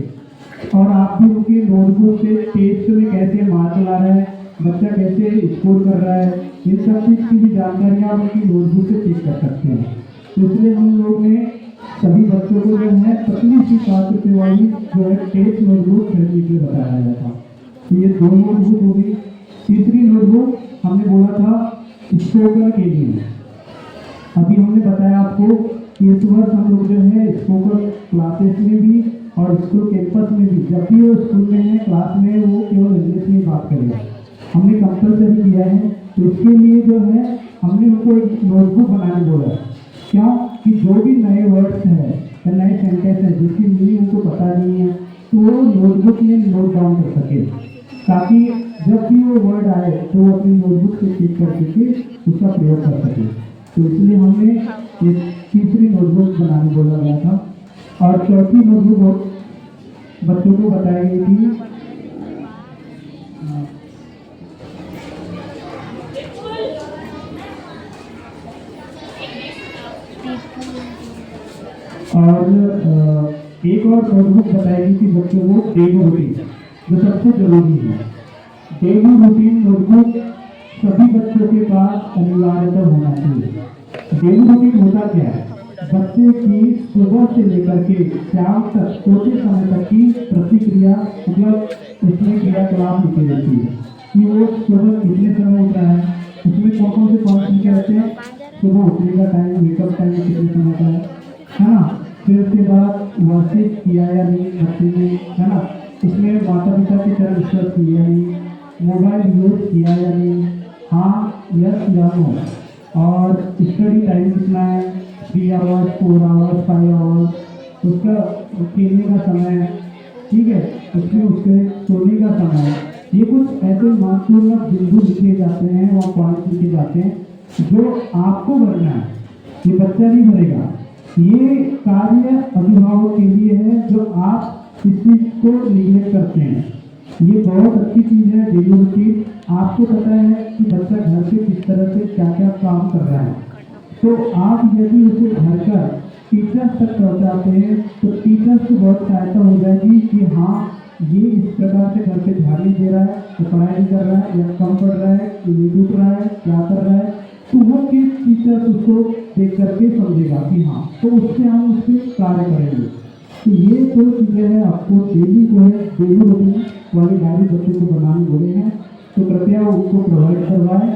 Speaker 2: और आप भी उनके नोटबुक से टेस्ट में कैसे मार्क ला रहा है, बच्चा कैसे स्कोर कर रहा है, इन सब चीज़ की भी जानकारी आप उनकी नोटबुक से चेक कर सकते हैं। तो इसलिए हम लोग ने सभी बच्चों को जो है पतली सी 5 रुपये वाली जो है टेस्ट नोटबुक खरीदने के लिए बताया गया था। तो ये 2 नोटबुक हो गई। तीसरी नोटबुक हमने बोला था स्पोकन के लिए। अभी हमने बताया आपको कि इस वर्ष हम लोग जो है स्पोकन क्लासेस में भी और स्कूल कैंपस में भी, जब भी वो स्कूल में है क्लास में वो केवल इंग्लिश में बात करेगा, हमने कंपलसरी किया है। तो इसके लिए जो है हमने उनको एक नोटबुक बनाने बोला। क्या कि जो भी नए वर्ड्स हैं या नए सेंटेंस हैं जिसकी मीनिंग उनको पता नहीं है तो वो नोटबुक में नोट डाउन कर सके, ताकि जब भी वो वर्ड आए तो वो अपनी नोटबुक से चेक करके उसका प्रयोग कर सके। तो इसलिए हमने एक तीसरी नोटबुक बनाने बोला गया था। और चौथी नोटबुक बच्चों को बताई गई थी और एक और नोटबुक बताई गई थी बच्चों को डेली रूटीन, जो सबसे जरूरी है। डेली रूटीन नोटबुक सभी बच्चों के पास अनिवार्यतः होना चाहिए। डेली रूटीन होता क्या है, बच्चे की सुबह से लेकर के शाम तक सोते समय तक की प्रतिक्रिया, मतलब उसमें क्रियाकलाप लिखी रहती है कि वो सुबह कितने समय उठ रहा है, उसमें कौन से पॉइंट रहते हैं, सुबह उठने का टाइम, वेकअप टाइम कितने समय का है ना। फिर उसके बाद वर्षित किया या नहीं बच्चे ने, है ना, इसमें माता पिता की तरफ विश्वास किया या नहीं, मोबाइल यूज किया या नहीं, हाँ यस या नो, और स्टडी टाइम कितना है, 3 आवर्स 4 आवर्स 5 आवर्स, उसका खेलने का समय, ठीक है, उसमें उसके सोने का समय। ये कुछ ऐसे महत्वपूर्ण बिंदु लिखे जाते हैं, वहाँ पॉइंट लिखे जाते हैं जो आपको भरना है, ये बच्चा नहीं भरेगा। ये कार्य अभिभावक के लिए है जो आप इस चीज को निगलेक्ट करते हैं। ये बहुत अच्छी चीज़ है डेली रूटीन। आपको पता है कि बच्चा घर से किस तरह से क्या क्या काम कर रहा है, तो आप यदि उसे घर कर टीचर्स तक पहुँचाते हैं तो टीचर्स को बहुत सहायता हो जाएगी कि हाँ ये इस प्रकार से घर पे ध्यान नहीं दे रहा है, तो पढ़ाई नहीं कर रहा है या कम पढ़ रहा है, नहीं उठ रहा है, क्या कर रहा है, तो वो चीज़ टीचर्स उसको देख करके समझेगा कि हाँ, तो उससे हम उस पर कार्य करेंगे। तो ये 2 चीज़ें हैं आपको डेली जो है डेली रूटीन वाली डायरी बच्चों को बनाने बोले हैं, तो कृपया उनको प्रोवाइड करवाएं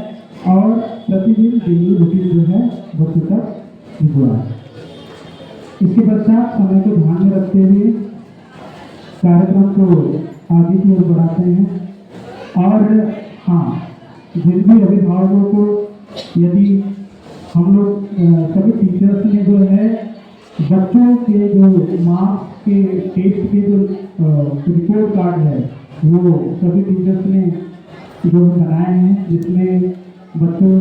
Speaker 2: और प्रतिदिन डेली रूटीन जो है बच्चों तक भिजवाएं। इसके पश्चात समय को ध्यान में रखते हुए कार्यक्रम को आगे की ओर बढ़ाते हैं। और हाँ, जिन भी अभिभावकों को यदि हम लोग सभी टीचर्स ने जो है बच्चों के जो मार्क्स के टेस्ट के जो रिपोर्ट कार्ड है वो सभी टीचर्स ने जो बनाए हैं, जिसमें बच्चों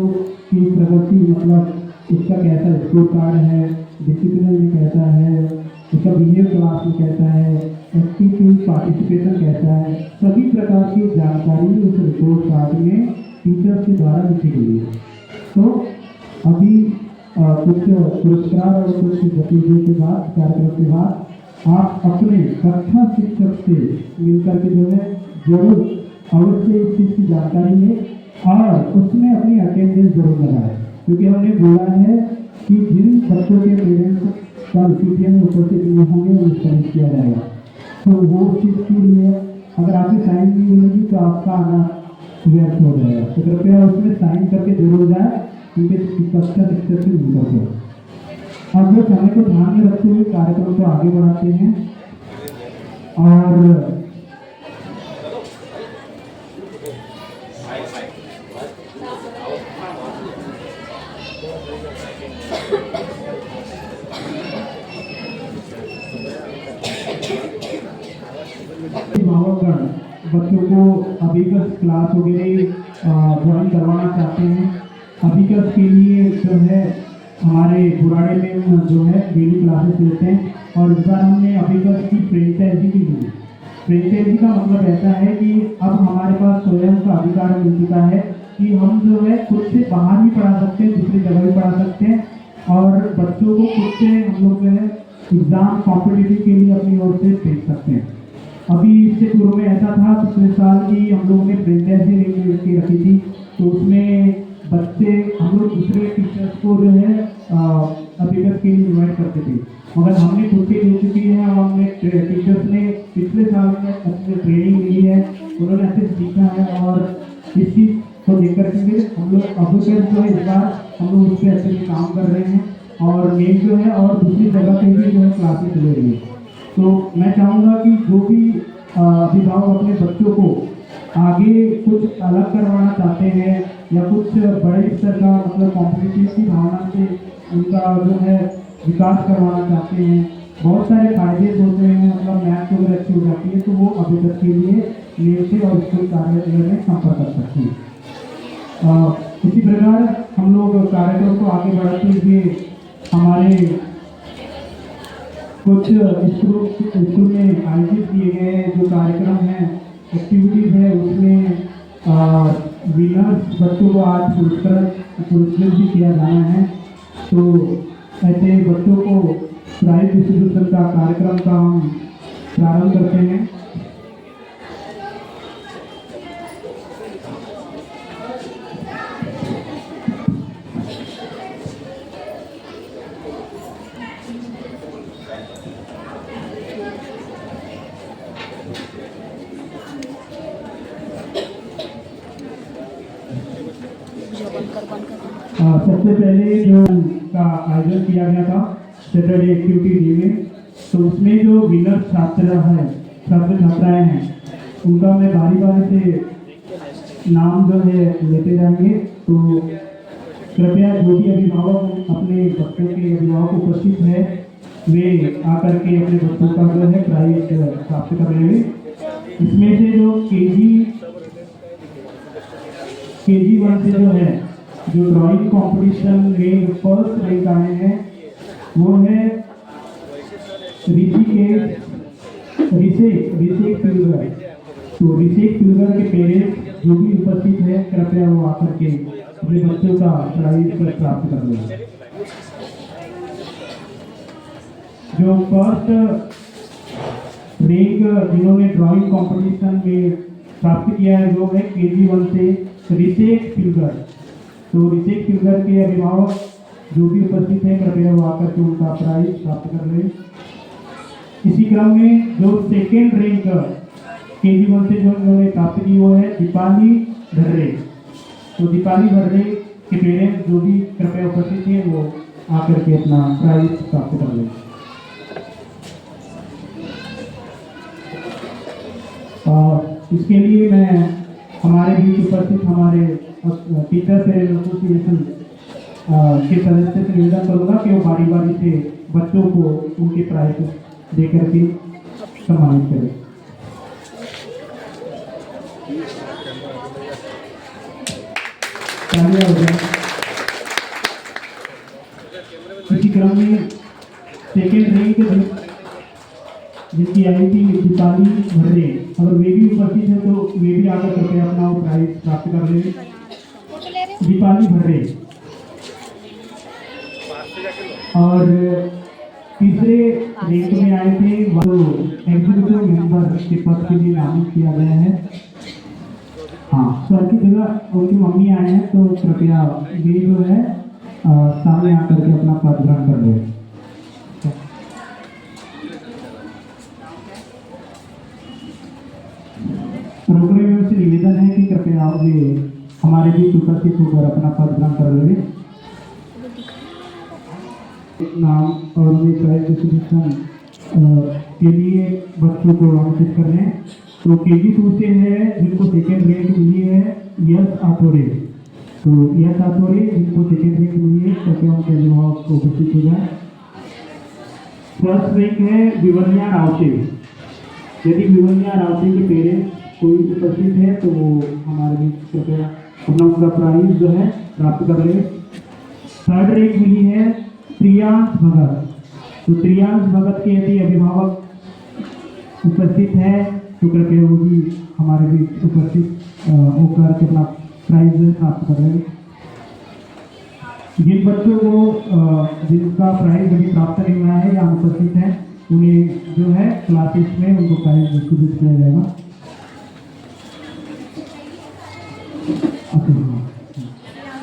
Speaker 2: की प्रगति, मतलब उसका कैसा स्कोर कार्ड है, डिसिप्लिन में कैसा है, उसका बिहेवियर क्लास में कैसा है, एक्टिव पार्टिसिपेशन कैसा है, सभी प्रकार की जानकारी उस रिपोर्ट कार्ड में टीचर्स के द्वारा लिखी गई है। तो अभी कुछ पुरस्कार और कुछ गतिविधियों के बाद, कार्यक्रम के बाद आप अपने कक्षा शिक्षक से मिलकर के जो है जरूर अवश्य इस चीज़ की जानकारी लें और उसमें अपनी अटेंडेंस जरूर लगाएं, क्योंकि हमने बोला है कि जिन बच्चों के पेरेंट्स कल पीटीएम में उपस्थित नहीं होंगे उनको चयनित किया जाएगा। तो वो चीज़ के लिए अगर आपकी साइन नहीं मिलेगी तो आपका आना व्यर्थ हो जाएगा। तो कृपया उसमें साइन करके जरूर जाए, क्योंकि कक्षा शिक्षक से मिल करके। अब जो समय को ध्यान में रखते हुए कार्यक्रम को आगे बढ़ाते हैं और अभिभावकगण बच्चों को अभिगत क्लास वगैरह ज्वाइन करवाना चाहते हैं। अभिगत के लिए जो है हमारे बुराड़े में जो है डेली क्लासेस लेते हैं और इस बार हमने अभिगत की फ्रेंचाइजी की ली। फ्रेंचाइजी का मतलब ऐसा है कि अब हमारे पास स्वयं का अधिकार मिल चुका है कि हम जो है खुद से बाहर भी पढ़ा सकते हैं, दूसरी जगह भी पढ़ा सकते हैं और बच्चों को खुद से हम लोग जो है एग्ज़ाम कॉम्पिटिटिव के लिए अपनी ओर से भेज सकते हैं। अभी इससे पूर्व में ऐसा था, पिछले साल की हम लोगों ने फ्रेंचाइजी लेके रखी थी, तो उसमें बच्चे हम लोग दूसरे टीचर्स को जो है अभिगत के लिए इन्वाइट करते थे, मगर हमने खुद से ले चुकी है और हमने टीचर्स ने पिछले साल में अच्छे ट्रेनिंग ली है, उन्होंने अच्छे सीखा है और इस चीज़ को लेकर के हम लोग अभिगत जो है इस बार हम लोग उस पर अच्छे से काम कर रहे हैं और मेन जो है और दूसरी जगह पे भी जो है क्लासेस ले रही है। तो मैं चाहूँगा कि जो भी अभिभावक अपने बच्चों को आगे कुछ अलग करवाना चाहते हैं या कुछ बड़े स्तर का मतलब कॉम्पिटिटिव की भावना से उनका जो है विकास करवाना चाहते हैं, बहुत सारे फायदे होते हैं, मतलब मैथ वगैरह अच्छी हो जाती है, तो वो अभिगत के लिए मेल से और स्कूल कार्यालय में संपर्क कर सकती है। इसी प्रकार हम लोग कार्यक्रम को आगे बढ़ाते हुए हमारे कुछ स्कूल में आयोजित किए गए जो कार्यक्रम हैं, एक्टिविटीज़ है, उसमें विनर्स बच्चों को आज पुरस्कृत भी किया जाना है। तो ऐसे बच्चों को प्राइज डिस्ट्रीब्यूशन का कार्यक्रम का हम प्रारंभ करते हैं। सबसे पहले जो का आयोजन किया गया था सैटरडे एक्टिविटी डे में, तो उसमें जो विनर छात्र छात्राएं हैं उनका मैं बारी बारी से नाम जो है लेते जाएंगे। तो कृपया जो भी अभिभावक अपने बच्चों के अभिभावक उपस्थित है वे आकर के अपने बच्चों का जो है प्राइज प्राप्त कर लेंगे। इसमें से जो केजी 1 से जो है जो ड्राइंग कंपटीशन में फर्स्ट रैंक आए हैं वो है ऋषिक पिलगर। तो ऋषिक पिलगर के पेरेंट्स जो भी उपस्थित है कृपया वो आकर के अपने बच्चों का प्राइज प्राप्त कर लें। जो फर्स्ट रैंक जिन्होंने ड्राइंग कंपटीशन में प्राप्त किया है वो है केजी 1 से ऋषिक पिलगर। तो ऋषिक पिलगर के अभिभावक जो भी उपस्थित हैं कृपया वो आकर के उनका प्राइज प्राप्त कर लें। इसी क्रम में जो सेकेंड रैंक केजी 1 से जो उन्होंने प्राप्त की वो है दीपाली धर्रे। तो दीपाली धर्रे के पेरेंट्स जो भी कृपया उपस्थित हैं वो आकर के अपना प्राइज प्राप्त कर लें। इसके लिए मैं हमारे बीच उपस्थित हमारे टीचर्स एसोसिएशन के सदस्य से निवेदन करूँगा कि वो बारी बारी से बच्चों को उनके प्राइज देकर के सम्मानित करें। इसी क्रम में सेकेंड रैंक
Speaker 1: जिनकी आईडी दीपाली भर्रे, अगर वे भी उपस्थित है तो वे भी आकर करके अपना प्राइज प्राप्त कर ले। दीपाली भर्रे। और तीसरे रैंक में आए थे वो एग्जीक्यूटिव मेंबर के पद के लिए नामित किया गया है। हाँ, सर की जगह उनकी मम्मी आए हैं, तो कृपया ये जो है सामने आकर के अपना पद ग्रहण कर ले। रोकने में उनसे निवेदन है कि कृपया वे हमारे बीच उपस्थित होकर अपना पद ग्रहण कर ले। नाम और डिस्ट्रीब्यूशन के लिए बच्चों को आमंत्रित कर रहे हैं। तो KG2 से है जिनको सेकेंड रैंक मिली है यश आतोरे। तो यश आतोरे जिनको सेकेंड रैंक मिली है, कृपया उनके अभिभावक को उपस्थित हो जाए। फर्स्ट रैंक है विवन्या रावते। यदि विवन्या रावते के पेरेंट्स कोई उपस्थित है तो वो हमारे बीच कृपया अपना उनका प्राइज जो है प्राप्त कर ले। थर्ड रैंक मिली है त्रियांश भगत। तो त्रियांश भगत के यदि अभिभावक उपस्थित है तो कृपया वो भी हमारे बीच उपस्थित होकर के अपना प्राइज प्राप्त कर लेंगे। जिन बच्चों को जिनका प्राइज अभी प्राप्त नहीं हुआ है या उपस्थित है, उन्हें जो है क्लासेस में उनको प्राइज डिस्ट्रीब्यूट किया जाएगा।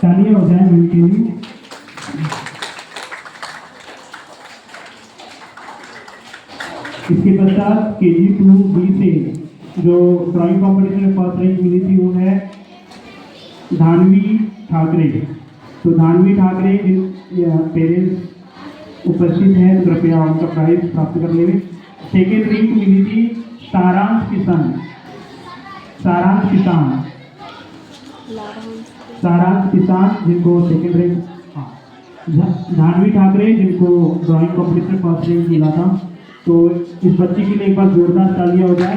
Speaker 1: तालियां हो जाए उनके लिए। इसके पश्चात KG2B से जो ड्राइंग कॉम्पिटिशन में फर्स्ट रैंक मिली थी वो है धानवी ठाकरे। तो धानवी ठाकरे जिन पेरेंट्स उपस्थित हैं तो कृपया उनका प्राइज प्राप्त कर लेंगे। सेकेंड रैंक मिली थी सारांश किसान जिनको सेकेंड रैंक, धानवी ठाकरे जिनको ड्राइंग कॉम्पिटिशन में फर्स्ट रैंक मिला था। तो इस बच्ची के लिए एक बार जोरदार तालियां हो जाए।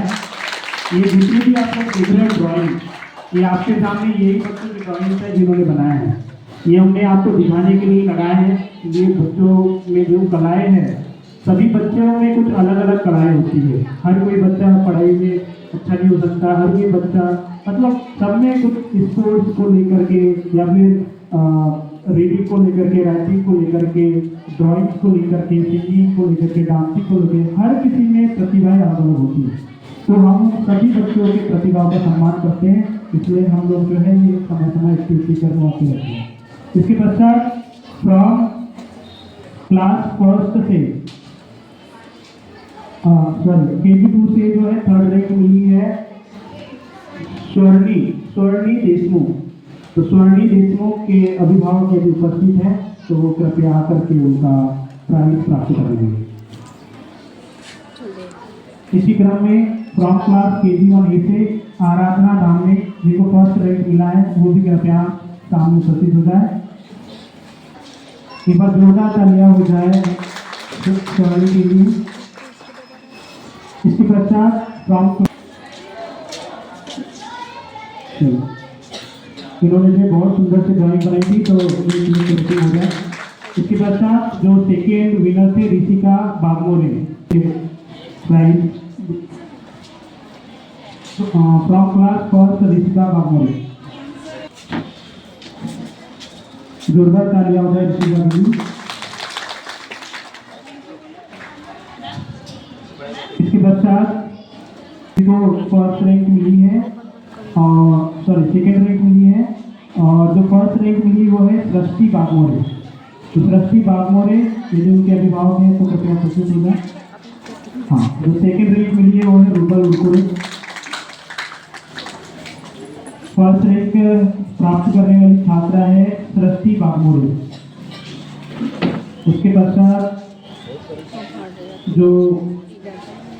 Speaker 1: ये जितनी भी आप लोग देख रहे हैं ड्राइंग, ये आपके सामने यही बच्चों की ड्राइंग है जिन्होंने बनाया है। ये हमने आपको दिखाने के लिए लगाए हैं। ये बच्चों में जो कलाएं हैं, सभी बच्चों में कुछ अलग अलग कलाएं होती है। हर कोई बच्चा पढ़ाई में अच्छा नहीं हो सकता, हर कोई बच्चा मतलब सब में कुछ स्पोर्ट्स को लेकर के या फिर रीडिंग को लेकर के, राइटिंग को लेकर के, ड्राइंग्स को लेकर के, सिंगिंग को लेकर के, डांसिंग को लेकर हर किसी में प्रतिभाएं अलग अलग होती है। तो हम सभी बच्चों की प्रतिभा का सम्मान करते हैं, इसलिए हम लोग जो है ये समय समय एक्टिविटी करने आते रहते हैं। इसके पश्चात फ्रॉम क्लास फर्स्ट से KG2 से जो है थर्ड रैंक मिली है स्वर्णी देशमुख। तो स्वर्णी देशमुख के अभिभावक यदि उपस्थित हैं तो वो कृपया आकर के उनका प्राइज प्राप्त करेंगे। इसी क्रम में फ्रॉम क्लास KG1A से आराधना धामने जिनको फर्स्ट रैंक मिला है वो भी कृपया सामने उपस्थित हो जाए। एक बार जोरदार तालियां हो जाए स्वर्णी के लिए। इसके पश्चात फ्रॉम इन्होंने जो बहुत सुंदर से ड्राइंग बनाई थी तो हो गया। इसके पश्चात जो सेकेंड विनर थे Rishika Bagmore, prize from class first Rishika Bagmore. जोरदार तालियां हो जाए ऋषिका जी। इसके पश्चात जो फर्स्ट रैंक मिली है और सेकेंड रैंक मिली है और जो फर्स्ट रैंक मिली वो है सृष्टि बागमोरे। तो सृष्टि बागमोरे यदि उनके अभिभावक हैं तो कृपया उपस्थित हो जाए। हाँ, जो सेकेंड रैंक मिली है वो है रूबल उर्कुरे। फर्स्ट रैंक प्राप्त करने वाली छात्रा है सृष्टि बागमोरे। उसके पश्चात जो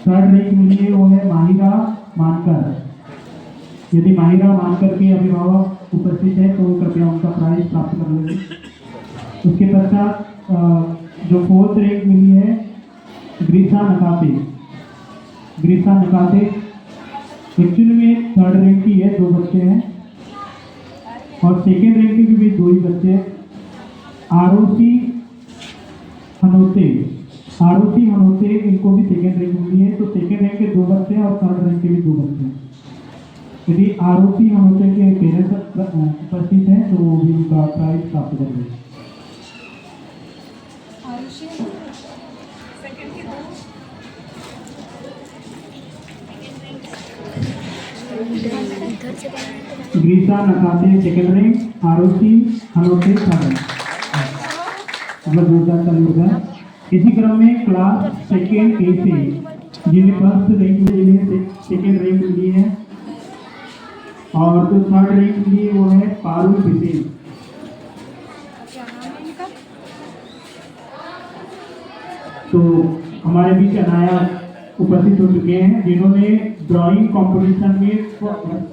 Speaker 1: थर्ड रैंक मिली है वो है माहिरा मानकर। यदि माहिरा मानकर के अभिभावक उपस्थित है तो कृपया उनका प्राइज प्राप्त कर लेंगे। उसके पश्चात जो फोर्थ रैंक मिली है ग्रीसा नकाते। एक्चुअली में थर्ड रैंक की है, 2 बच्चे हैं और सेकेंड रैंक की भी 2 ही बच्चे हैं। आरोसी हनोते आरोती मनोते इनको भी सेकेंड रैंक मिली है। तो सेकेंड रैंक के 2 बच्चे हैं और थर्ड रैंक के भी 2 बच्चे हैं। यदि आरोती मनोते के पेरेंट्स उपस्थित हैं तो वो भी उनका प्राइज प्राप्त करेंगे। ग्रीसा नकाते सेकेंड रैंक, आरोती हनोते थर्ड रैंक। मतलब जोरदार ताली हो जाए। इसी क्रम में क्लास सेकेंड ए से जिन्हें फर्स्ट रैंक मिली है, सेकेंड रैंक मिली है और जो थर्ड रैंक मिली है वो है पारुल बिसेन। तो हमारे बीच अनाया उपस्थित हो चुके हैं जिन्होंने ड्राइंग कंपटीशन में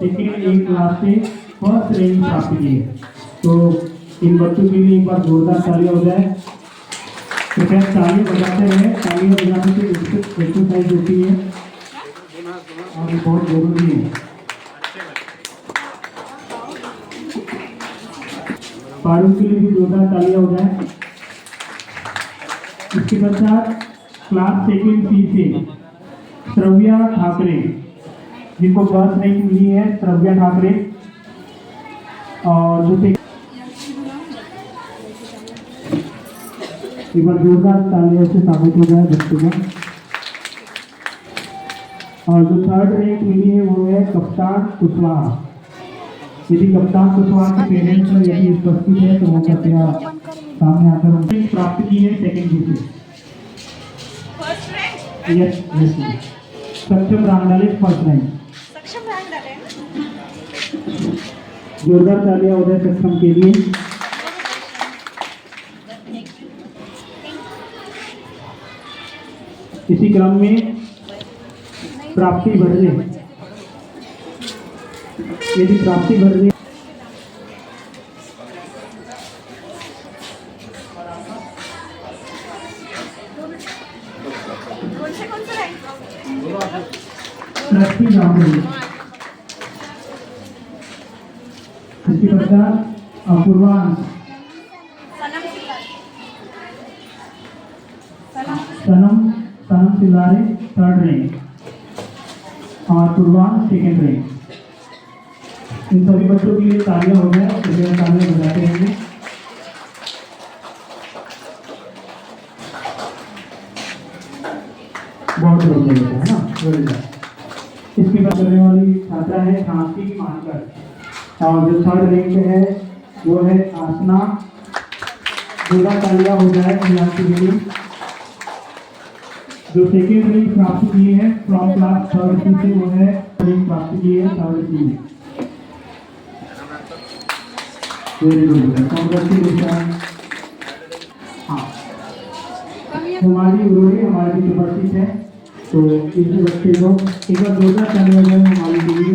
Speaker 1: सेकेंड ए क्लास से फर्स्ट रैंक प्राप्त की है। तो इन बच्चों के लिए एक बार जोरदार तालियां हो जाए। कृपया तालियां बजाते रहे। तालियां बजाने से एक्सरसाइज होती है और ये बहुत जरूरी है। पारुल के लिए भी जोरदार तालियां हो जाए। इसके पश्चात क्लास सेकेंड सी से श्रव्या ठाकरे, जिनको फर्स्ट रैंक मिली है, श्रव्या ठाकरे। और जो एक बार जोरदार तालियों से स्वागत हो जाए बच्चों का। और जो थर्ड रैंक मिली है वो है कप्तान कुशवाहा। यदि कप्तान कुशवाहा के पेरेंट्स यदि उपस्थित है तो वो कृपया सामने आकर उन्होंने प्राप्त की है सेकेंड बी से। यस यस, सक्षम रांगडाले फर्स्ट रैंक। जोरदार तालियां हो जाए सक्षम के लिए। इसी क्रम में प्राप्ति भरले, यदि प्राप्ति भरले लक्ष्मी रामदेव, इसके पश्चात अपूर्वांश, सनम सिलारे थर्ड रैंक और पूर्वांश सेकेंड रैंक। इन सभी बच्चों के लिए तालियां हो जाए। तालियां बजाते रहेंगे। बहुत बढ़िया है ना, बढ़िया। इसकी बात करने वाली छात्रा है झांसी मानकर और जो थर्ड रैंक पे है वो है आसना। जोरदार तालियां हो जाए झांसी के लिए। जो सेकेंड रैंक प्राप्त किए हैं फ्रॉम क्लास थर्ड सी से वो है रैंक प्राप्त किए हैं थर्ड सी में। Very good, congratulation. हाँ, हमारी उन्होंने हमारे बीच उपस्थित है तो इस बच्चे को एक बार जोरदार तालियां हो जाए हमारे के लिए।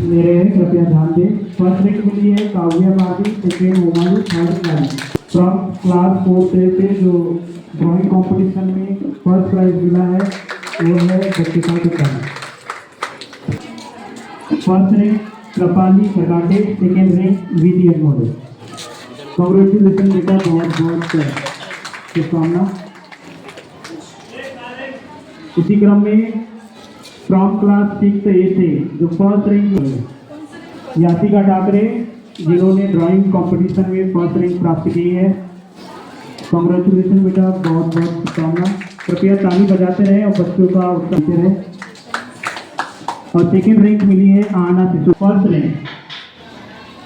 Speaker 1: मेरे कृपया ध्यान दें। फर्स्ट रैंक मिली है काव्या बादी, सेकेंड मोमालू, थर्ड रैंक फ्रॉम क्लास 4 से जो ड्राइंग कंपटीशन में फर्स्ट प्राइज मिला है वो है दक्षिता के कारण। फर्स्ट रैंक कृपाली खटाटे, second rank VDN model. Congratulation बेटा, बहुत बहुत शुभकामना। इसी क्रम में फ्रॉम क्लास 6A से जो फर्स्ट रैंक यासिका ठाकरे, जिन्होंने ड्राइंग कंपटीशन में फर्स्ट रैंक प्राप्त की है। कांग्रेचुलेशन बेटा, बहुत बहुत शुभकामना। कृपया ताली बजाते रहे और बच्चों का उत्साह देते रहे। और सेकेंड रैंक मिली है आना शिशु। फर्स्ट रैंक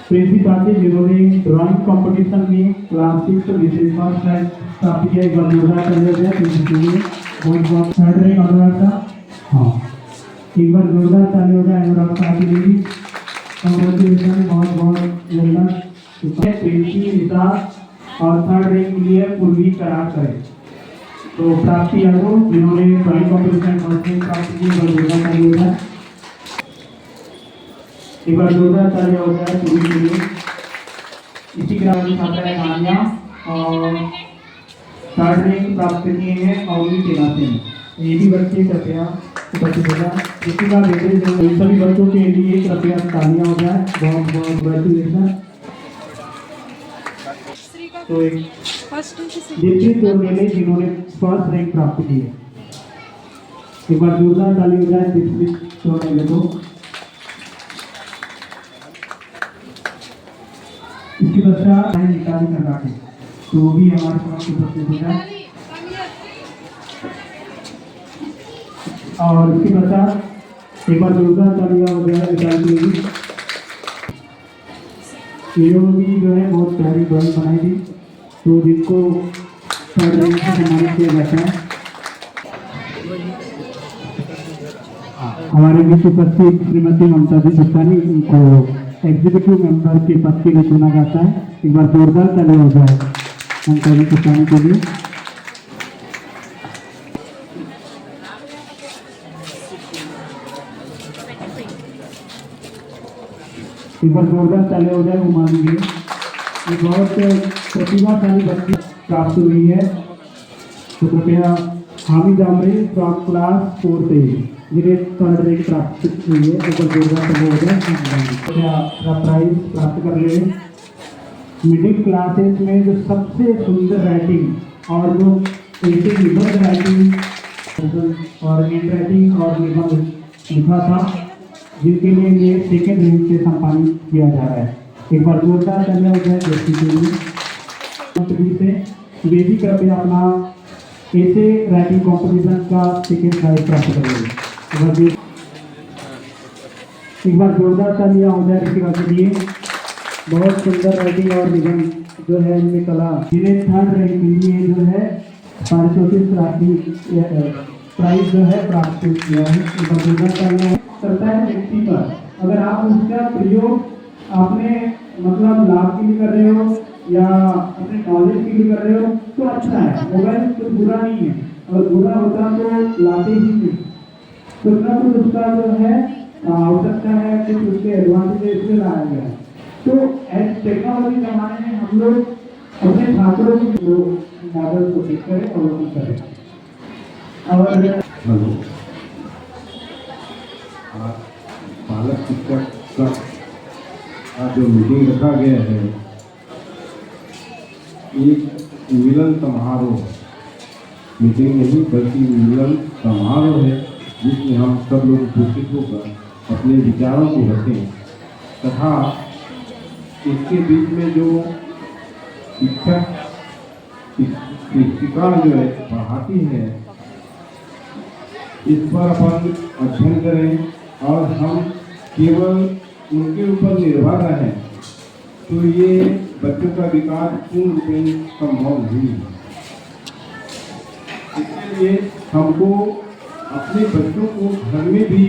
Speaker 1: प्रिंसी पाटे, जिन्होंने ड्राइंग कंपटीशन में क्लास 6 विषय फर्स्ट रैंक प्राप्त किया। एक बार जोरदार तालियां हो जाए प्रिंसी के लिए। बहुत बहुत थर्ड रैंक अनुराग का। हाँ, एक बार जोरदार तालियां हो जाए अनुराग का के लिए। कांग्रेचुलेशन, बहुत बहुत वेलकम। प्रिंसी निशाद और थर्ड रैंक मिली है पूर्वी कराकर। तो प्राप्ति यादव, जिन्होंने ड्राइंग कंपटीशन फर्स्ट रैंक प्राप्त की। एक बार जोरदार तालियां हो जाए। एक बार जोरदार तालियां हो जाए पूर्वी के लिए। इसी क्रम में छात्रा है मान्या और थर्ड रैंक प्राप्त किए हैं अवनी के नाते। ये भी बच्चे कृपया उपस्थित होगा। इसी का बेटे जो इन सभी बच्चों के लिए कृपया तालियां हो जाए। बहुत बहुत कांग्रेचुलेशन। तो एक दीपजीत तोरनेले जिन्होंने फर्स्ट रैंक प्राप्त की है। एक बार जोरदार ताली हो जाए दीपजीत तोरनेले को। इसके पश्चात निकाली कर रखे तो वो भी हमारे समक्ष उपस्थित होगा। और इसके पश्चात एक बार जोरदार तालियां हो जाए निकाल के लिए। इन्होंने भी जो है बहुत प्यारी ड्राइंग बनाई थी, तो जिनको सम्मानित किया जाता है। हमारे बीच उपस्थित श्रीमती ममता जी सुल्तानी को एग्जीक्यूटिव मेंबर के पद के लिए चुना जाता है। एक बार जोरदार तालियां हो जाए ममता जी सुल्तानी के लिए। एक बार जोरदार तालियां हो जाए उमा जी। ये बहुत प्रतिभाशाली बच्ची प्राप्त हुई है, तो कृपया हामिद आमरे फ्रॉम क्लास 4 से जिन्हें थर्ड रैंक प्राप्त हुई है, एक बार जोरदार तालियां हो जाए। प्राइज प्राप्त कर ले। मिडिल क्लासेस में जो सबसे सुंदर राइटिंग और जो ऐसे निबंध राइटिंग और हैंड राइटिंग और निबंध लिखा था, जिनके लिए ये सेकेंड रैंक से सम्मानित किया जा रहा है। एक बार जोरदार तालियां हो जाए व्यक्ति के लिए। से वे भी कृपया अपना ऐसे राइटिंग कॉम्पिटिशन का सेकेंड प्राइज प्राप्त करेंगे। एक बार जोरदार तालियां हो जाए ऋषिका के लिए। बहुत सुंदर राइटिंग और निबंध जो है इनमें कला, जिन्हें थर्ड रैंक के लिए जो है पारितोषिक राशि प्राइज जो है प्राप्त किया है। एक बार जोरदार तालियां करता है व्यक्ति पर। अगर आप उसका प्रयोग आपने मतलब लाभ के लिए कर रहे हो या अपने नॉलेज के लिए कर रहे हो तो अच्छा है। मोबाइल तो बुरा नहीं है, अगर बुरा होता तो लाते ही नहीं। कुछ ना कुछ उसका जो है आवश्यकता है, कुछ उसके एडवांटेज इसलिए लाया गया है। तो टेक्नोलॉजी जमाने में हम लोग अपने छात्रों को मॉडल को देख करें अवलोकन करें। और
Speaker 8: पालक शिक्षक का जो मीटिंग रखा गया है, एक मिलन समारोह, मीटिंग नहीं बल्कि मिलन समारोह है, जिसमें हम सब लोग उपस्थित होकर अपने विचारों को रखें तथा इसके बीच में जो शिक्षक शिक्षिका जो है पढ़ाती है, इस पर अपन अध्ययन करें और हम केवल उनके ऊपर निर्भर रहें तो ये बच्चों का विकास पूर्ण रूप में संभव नहीं है। इसके लिए हमको अपने बच्चों को घर में भी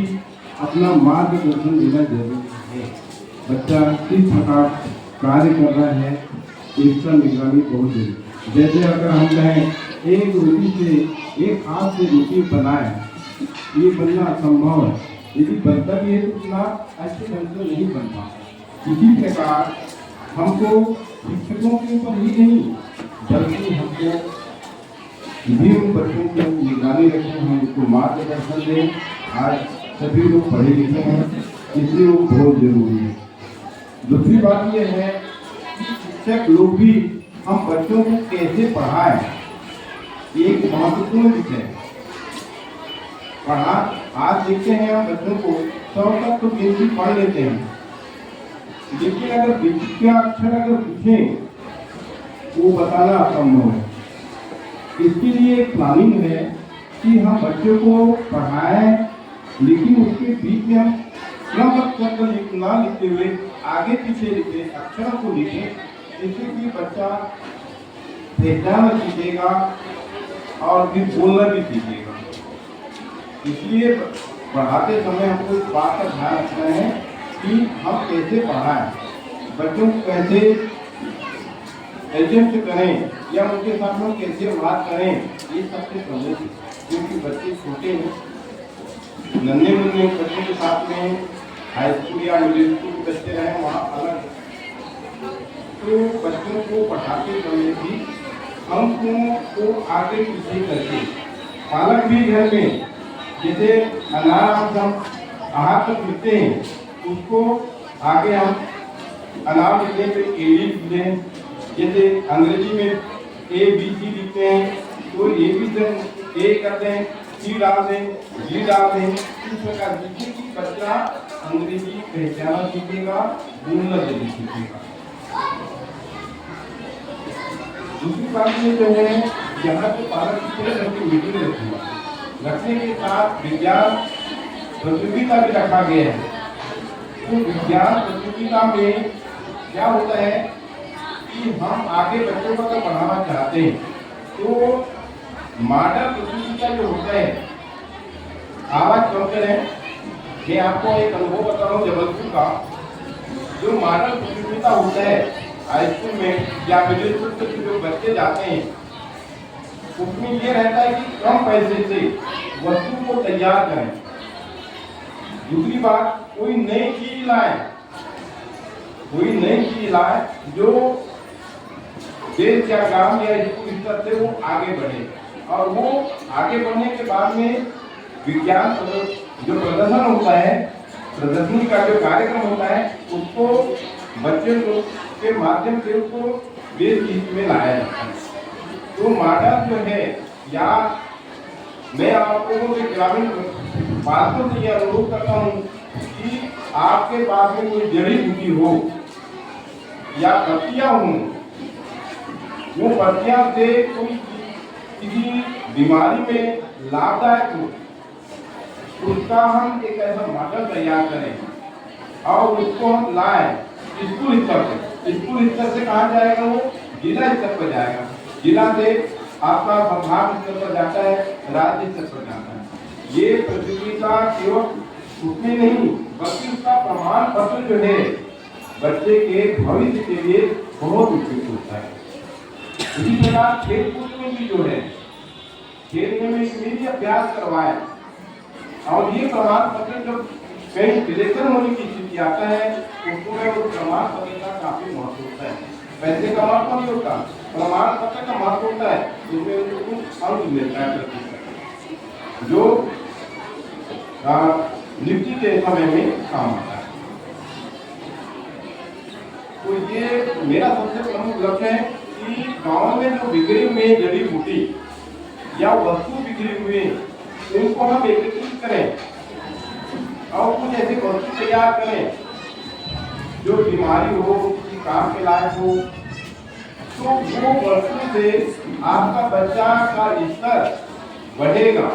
Speaker 8: अपना मार्गदर्शन देना जरूरी है। बच्चा किस प्रकार कार्य कर रहा है इसका निगरानी बहुत जरूरी है। जैसे अगर हम कहें एक रोटी से एक हाथ से रोटी बनाए, ये बनना असंभव है। यदि बनता भी है तो उतना अच्छे ढंग से नहीं बन पाता। इसी प्रकार हमको शिक्षकों के ऊपर ही नहीं बल्कि हमको भी उन बच्चों को निगरानी रखें, हम उनको मार्गदर्शन दें। आज सभी लोग पढ़े लिखे हैं, इसलिए वो बहुत जरूरी है। दूसरी बात यह है कि शिक्षक लोग भी हम बच्चों को कैसे पढ़ाएं, एक महत्वपूर्ण विषय है। पढ़ा आज देखते हैं हम बच्चों को 100 तक तो गिनती पढ़ लेते हैं, लेकिन अगर विशिष्ट अक्षर अगर पूछें वो बताना असंभव है। इसके लिए एक प्लानिंग है कि हम बच्चों को पढ़ाएं, लेकिन उसके बीच में हम क्रमबद्ध ना लिखते हुए आगे पीछे लिखे अक्षरों को लिखें, जिससे कि बच्चा पहचान सीखेगा और फिर बोलना भी सीखेगा। इसलिए पढ़ाते समय हमको इस बात का ध्यान रखना है कि हम कैसे पढ़ाएं, बच्चों को कैसे एडजस्ट करें या उनके साथ में कैसे बात करें, ये सबसे प्रमुख है। क्योंकि बच्चे छोटे हैं, नन्हे मुन्ने बच्चों के साथ में हाई स्कूल या मिडिल स्कूल के बच्चे रहें वहाँ अलग, तो बच्चों को पढ़ाते समय भी हमको आगे पीछे करके पालक भी घर में जैसे अनार हम आहार तक लिखते हैं, उसको आगे हम अनार लिखने पे केली लिख लें, जैसे अंग्रेजी में ABC लिखते हैं तो ए भी ए कर दें, सी डाल दें, जी डाल दें, इस प्रकार जिससे कि बच्चा अंग्रेजी पहचाना सीखेगा, बोलना जल्दी सीखेगा। दूसरी बात में जो है यहाँ पे पालक की तरह सबकी मीटिंग रखने के साथ विज्ञान प्रतियोगिता भी रखा गया है। तो विज्ञान प्रतियोगिता में क्या होता है कि हम आगे बच्चों को अगर पढ़ाना चाहते हैं तो मॉडल प्रतियोगिता जो होता है, आवाज कम करें, मैं आपको एक अनुभव बता रहा हूँ जबलपुर का। जो मॉडल प्रतियोगिता होता है हाई स्कूल में या मिडिल स्कूल में जो बच्चे जाते हैं, उसमें ये रहता है कि कम पैसे से वस्तु को तैयार करें। दूसरी बात, कोई नई चीज लाए जो देश या गांव या स्कूल स्तर से वो आगे बढ़े, और वो आगे बढ़ने के बाद में विज्ञान जो प्रदर्शन होता है, प्रदर्शनी का जो कार्यक्रम होता है, उसको बच्चे के माध्यम से उसको देश के हित में लाया जाता है। तो मॉडल जो है, या मैं आप लोगों के ग्रामीण बातों से यह अनुरोध करता हूँ कि आपके पास में कोई जड़ी बूटी हो या पत्तियां हों, वो पत्तियां से कोई किसी बीमारी में लाभदायक हो, उसका हम एक ऐसा मॉडल तैयार करें और उसको हम लाएं स्कूल स्तर पे। स्कूल स्तर से कहाँ जाएगा वो? जिला स्तर पर जाएगा। जिला से आपका संभाग स्तर पर जाता है, राज्य स्तर पर जाता है। ये प्रतियोगिता केवल उसमें नहीं बल्कि उसका प्रमाण पत्र जो है बच्चे के भविष्य के लिए बहुत उपयुक्त होता है। इसी प्रकार खेल कूद में भी जो है, खेलने में भी अभ्यास करवाए, और ये प्रमाण पत्र जब कहीं सिलेक्शन होने की स्थिति आता है उसमें वो प्रमाण पत्र का काफी महत्व होता है। पैसे का महत्व नहीं होता, प्रमाण पत्र का महत्व होता है। उसमें उनको अंक मिलता है प्रतिशत, जो नियुक्ति के समय में काम आता है। तो ये मेरा सबसे प्रमुख लक्ष्य है कि गांव में जो बिगड़ी हुई जड़ी बूटी या वस्तु बिगड़ी हुई उनको हम एकत्रित करें और कुछ ऐसी वस्तु तैयार करें जो बीमारी हो, किसी काम के लायक हो, तो वो वस्तु से आपका बच्चा का स्तर बढ़ेगा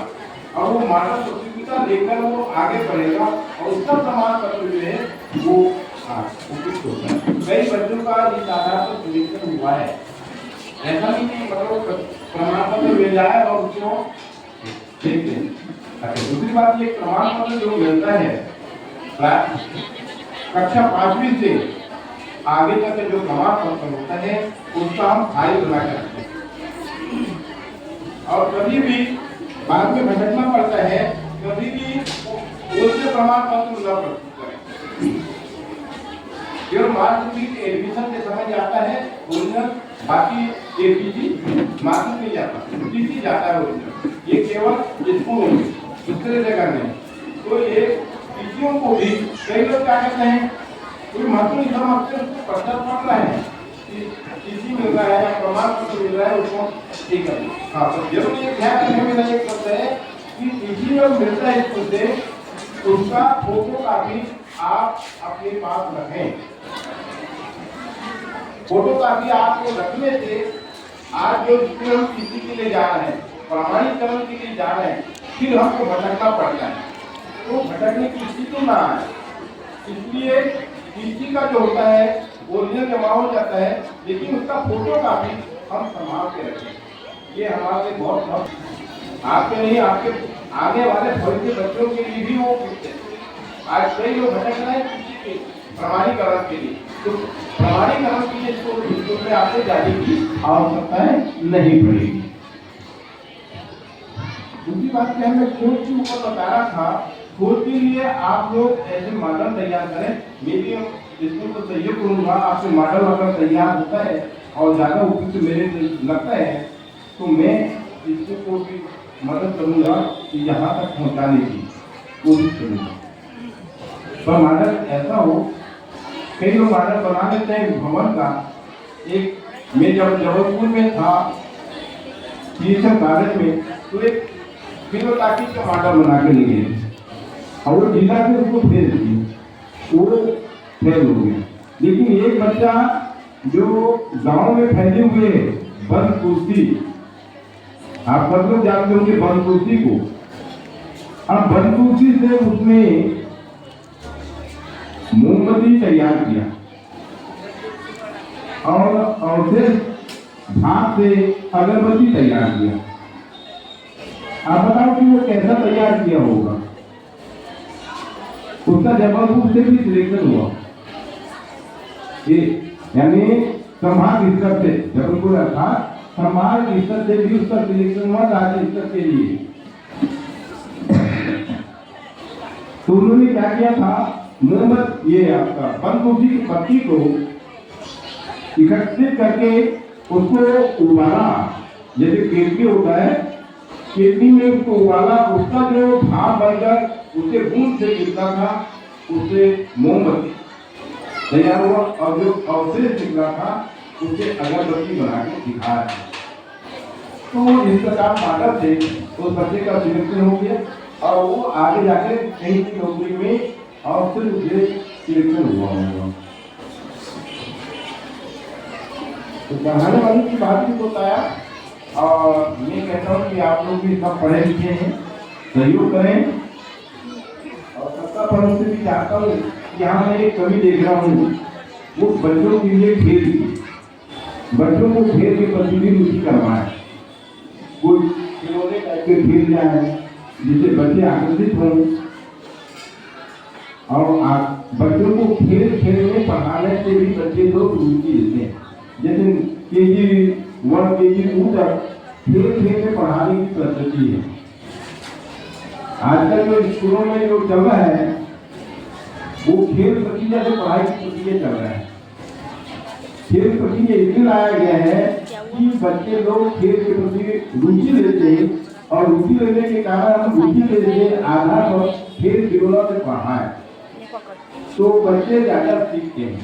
Speaker 8: और वो मॉडल प्रतियोगिता लेकर वो आगे बढ़ेगा और उसका प्रमाण पत्र जो है वो उपयुक्त होता है। कई बच्चों का इस आधार पर सिलेक्शन हुआ है। ऐसा नहीं कि मतलब प्रमाण पत्र मिल जाए और उसको देख लें। अच्छा, दूसरी बात, ये प्रमाण पत्र जो मिलता है कक्षा 5वीं से आगे तक जो प्रमाण पत्र होता है उसका हम फाइल बना कर रखते हैं, और कभी भी बाद में भटकना पड़ता है, कभी भी उससे प्रमाण पत्र न प्रस्तुत करें। केवल मार्कशीट एडमिशन के समय आता है ओरिजिनल, बाकी एपीजी मार्कशीट नहीं जाता, टीसी जाता है ओरिजिनल। ये केवल स्कूल में, दूसरे जगह नहीं। तो ये टीचियों को भी कई लोग क्या कहते हैं, कोई महत्व नहीं समझते, उसको पढ़ना पड़ रहा है, टीसी मिल रहा है, प्रमाण पत्र मिल रहा है, उसको ठीक है। हाँ, तो जरूर ये ध्यान रखने में एक शब्द है कि टीसी में मिलता है स्कूल से, उसका फोटो कॉपी आप अपने पास रखें। फोटो कॉपी आपको रखने से आज जो हम टीसी के लिए जा रहे हैं, प्रमाणीकरण के लिए जा रहे हैं, फिर हमको भटकना पड़ता है, तो भटकने की स्थिति ना आए, इसलिए टीसी का जो होता है ओरिजिनल जमा हो जाता है, लेकिन उसका फोटो कॉपी हम संभाल के रखें। ये हमारे बहुत आपके नहीं, आपके आने वाले भविष्य बच्चों के लिए भी वो आज कई लोग भटक रहे हैं टीसी के प्रमाणीकरण के लिए, तो प्रमाणीकरण के लिए स्कूल में आपको जाने की आवश्यकता नहीं पड़ेगी। दूसरी बात क्या है, मैं खोज के ऊपर बता रहा था, खोज के लिए आप लोग ऐसे मॉडल तैयार करें। मेरी स्कूल को सहयोग करूंगा, आपसे मॉडल अगर तैयार होता है और ज़्यादा उपयुक्त मेरे लगता है तो मैं इसको भी मदद करूंगा कि यहाँ तक पहुँचाने की कोशिश करूंगा। पर मॉडल ऐसा हो, कई लोग मॉडल बना लेते हैं भवन का, एक मैं जब जबलपुर में था टीचर कॉलेज में, तो एक फिल्म ताकि का मॉडल बना के ले गए और वो जिला से उसको फेल की, वो फेल हो गया। लेकिन एक बच्चा जो गांव में फैले हुए बंद कुर्सी, आप सब लोग जानते होंगे बंद कुर्सी को, अब बंद कुर्सी से उसने मोमबत्ती तैयार किया और फिर भाप से अगरबत्ती तैयार किया। आप बताओ कि वो कैसा तैयार किया होगा। उसका जबलपुर से भी सिलेक्शन हुआ, ये यानी संभाग स्तर से, जबलपुर अर्थात संभाग स्तर से भी उसका सिलेक्शन हुआ राज्य स्तर के लिए। तो उन्होंने क्या किया था, मोमबत्ती ये आपका बंदूकी की पत्ती को इकट्ठित करके उसको उबाला, जैसे केतली होता है, केतली में उसको उबाला, उसका जो भाप बनकर उसके बूंद से गिरता था, उससे मोमबत्ती तैयार हुआ और जो अवशेष निकला था उससे अगरबत्ती बना के दिखाया। तो इस प्रकार माडल से उस बच्चे का सिलेक्शन हो गया और वो आगे जाके कहीं की नौकरी में और फिर उसे सिलेक्शन हुआ होगा। तो पढ़ाने वाले की बात भी बताया और मैं कहता हूँ कि आप लोग भी सब पढ़े लिखे हैं, सहयोग करें। और सबका पढ़ने से भी चाहता हूँ, यहाँ मैं एक कमी देख रहा हूँ, वो बच्चों के लिए खेल की, बच्चों को खेल के प्रति भी रुचि करवाएं, कोई खिलौने टाइप के खेल जाए जिससे बच्चे आकर्षित हों और बच्चों को खेल खेल में पढ़ाने से भी बच्चे लोग रुचि लेते हैं। जैसे KG 1 KG 2 तक खेल खेल में पढ़ाने की पद्धति है। आजकल जो स्कूलों में जो चल रहा है वो खेल प्रक्रिया से पढ़ाई की प्रक्रिया चल रहा है। खेल प्रक्रिया इसलिए लाया गया है कि बच्चे लोग खेल के प्रति रुचि लेते हैं और रुचि लेने के कारण हम रुचि लेने आधार पर खेल खिलौना से पढ़ाएं तो बच्चे ज्यादा सीखते हैं।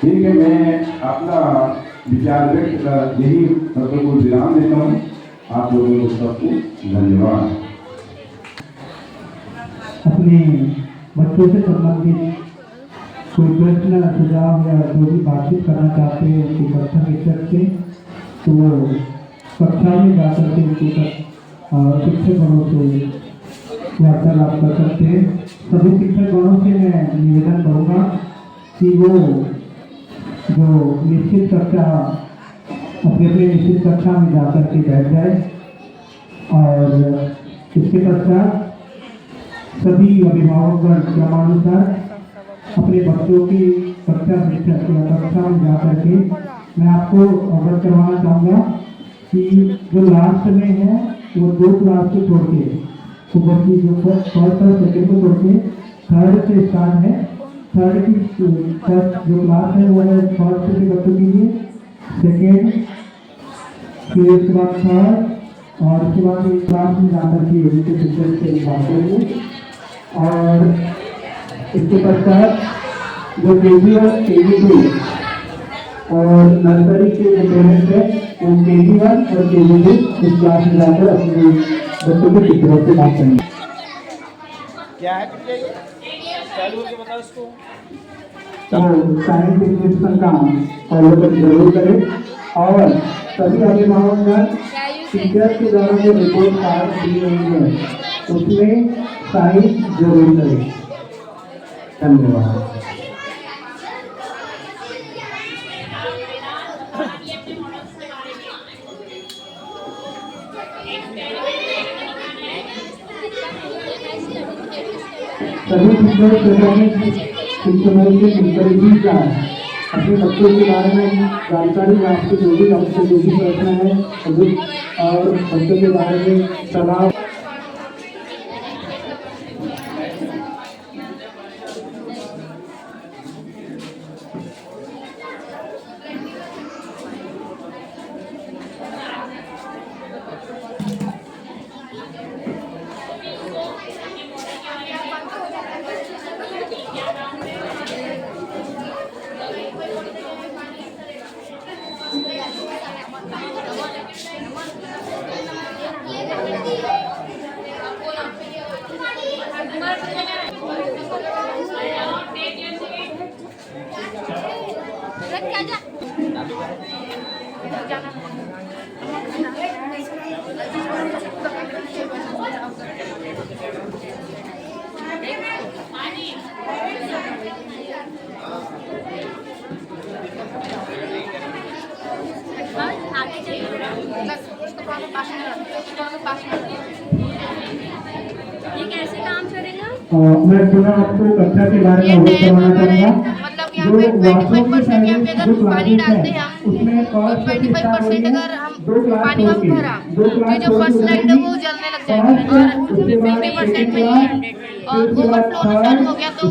Speaker 8: ठीक है, मैं अपना विचार व्यक्त कर यही सत्र को विराम देता हूँ। आप लोगों को सबको धन्यवाद।
Speaker 2: अपने बच्चों से संबंधित कोई प्रश्न सुझाव या जो भी बातचीत करना चाहते हैं उनकी कक्षा शिक्षक से, तो वो कक्षा में जा करके उनके शिक्षक गणों से वार्तालाप कर सकते हैं। सभी शिक्षक गणों से मैं निवेदन करूँगा कि वो जो निश्चित कक्षा अपने अपने निश्चित कक्षा में जा करके बैठ जाए और इसके पश्चात सभी अभिभावकगण क्रमानुसार अपने बच्चों की कक्षा शिक्षक या कक्षा में जा करके मैं आपको अवगत करवाना चाहूँगा कि जो लास्ट में है वो 2 क्लास को छोड़ के, सुबह की जो फर्स्ट और सेकेंड को छोड़ के थर्ड से स्टार्ट है। थर्ड की फर्स्ट जो क्लास है वो है फर्स्ट के बच्चों के लिए, सेकेंड, फिर उसके बाद थर्ड और उसके बाद एक क्लास में जाकर के उनके शिक्षक से बात करेंगे। और इसके पश्चात जो KG 1 KG 2 और नर्सरी के जो पेरेंट्स है वो KG 1 और KG 2 इस क्लास में जाकर अपने बच्चों के शिक्षकों से बात करेंगे।
Speaker 7: क्या है चालू करके बताओ इसको।
Speaker 2: तो साइंस एग्जीबिशन का अवलोकन जरूर करें और सभी अभिभावक टीचर के द्वारा जो रिपोर्ट कार्ड दी गई है उसमें साइन जरूर करें। धन्यवाद। सभी शिक्षकों से इंकरेजिंग का अपने बच्चों के बारे में जानकारी आपके जो भी आपसे जो भी प्रश्न है और बच्चों के बारे में सलाह
Speaker 5: ये कैसे काम करेगा?
Speaker 1: मैं पुनः आपको कक्षा के बारे में अवगत करवाना चाहूँगा।
Speaker 5: मतलब यहाँ पे 25% यहाँ पे अगर पानी डालते हैं हम,
Speaker 1: उसमें
Speaker 5: 25% अगर हम पानी हम भरा तो जो फर्स्ट लाइट है वो जलने लग जाएगी और 50% में 100 और ओवरफ्लो स्टार्ट हो गया तो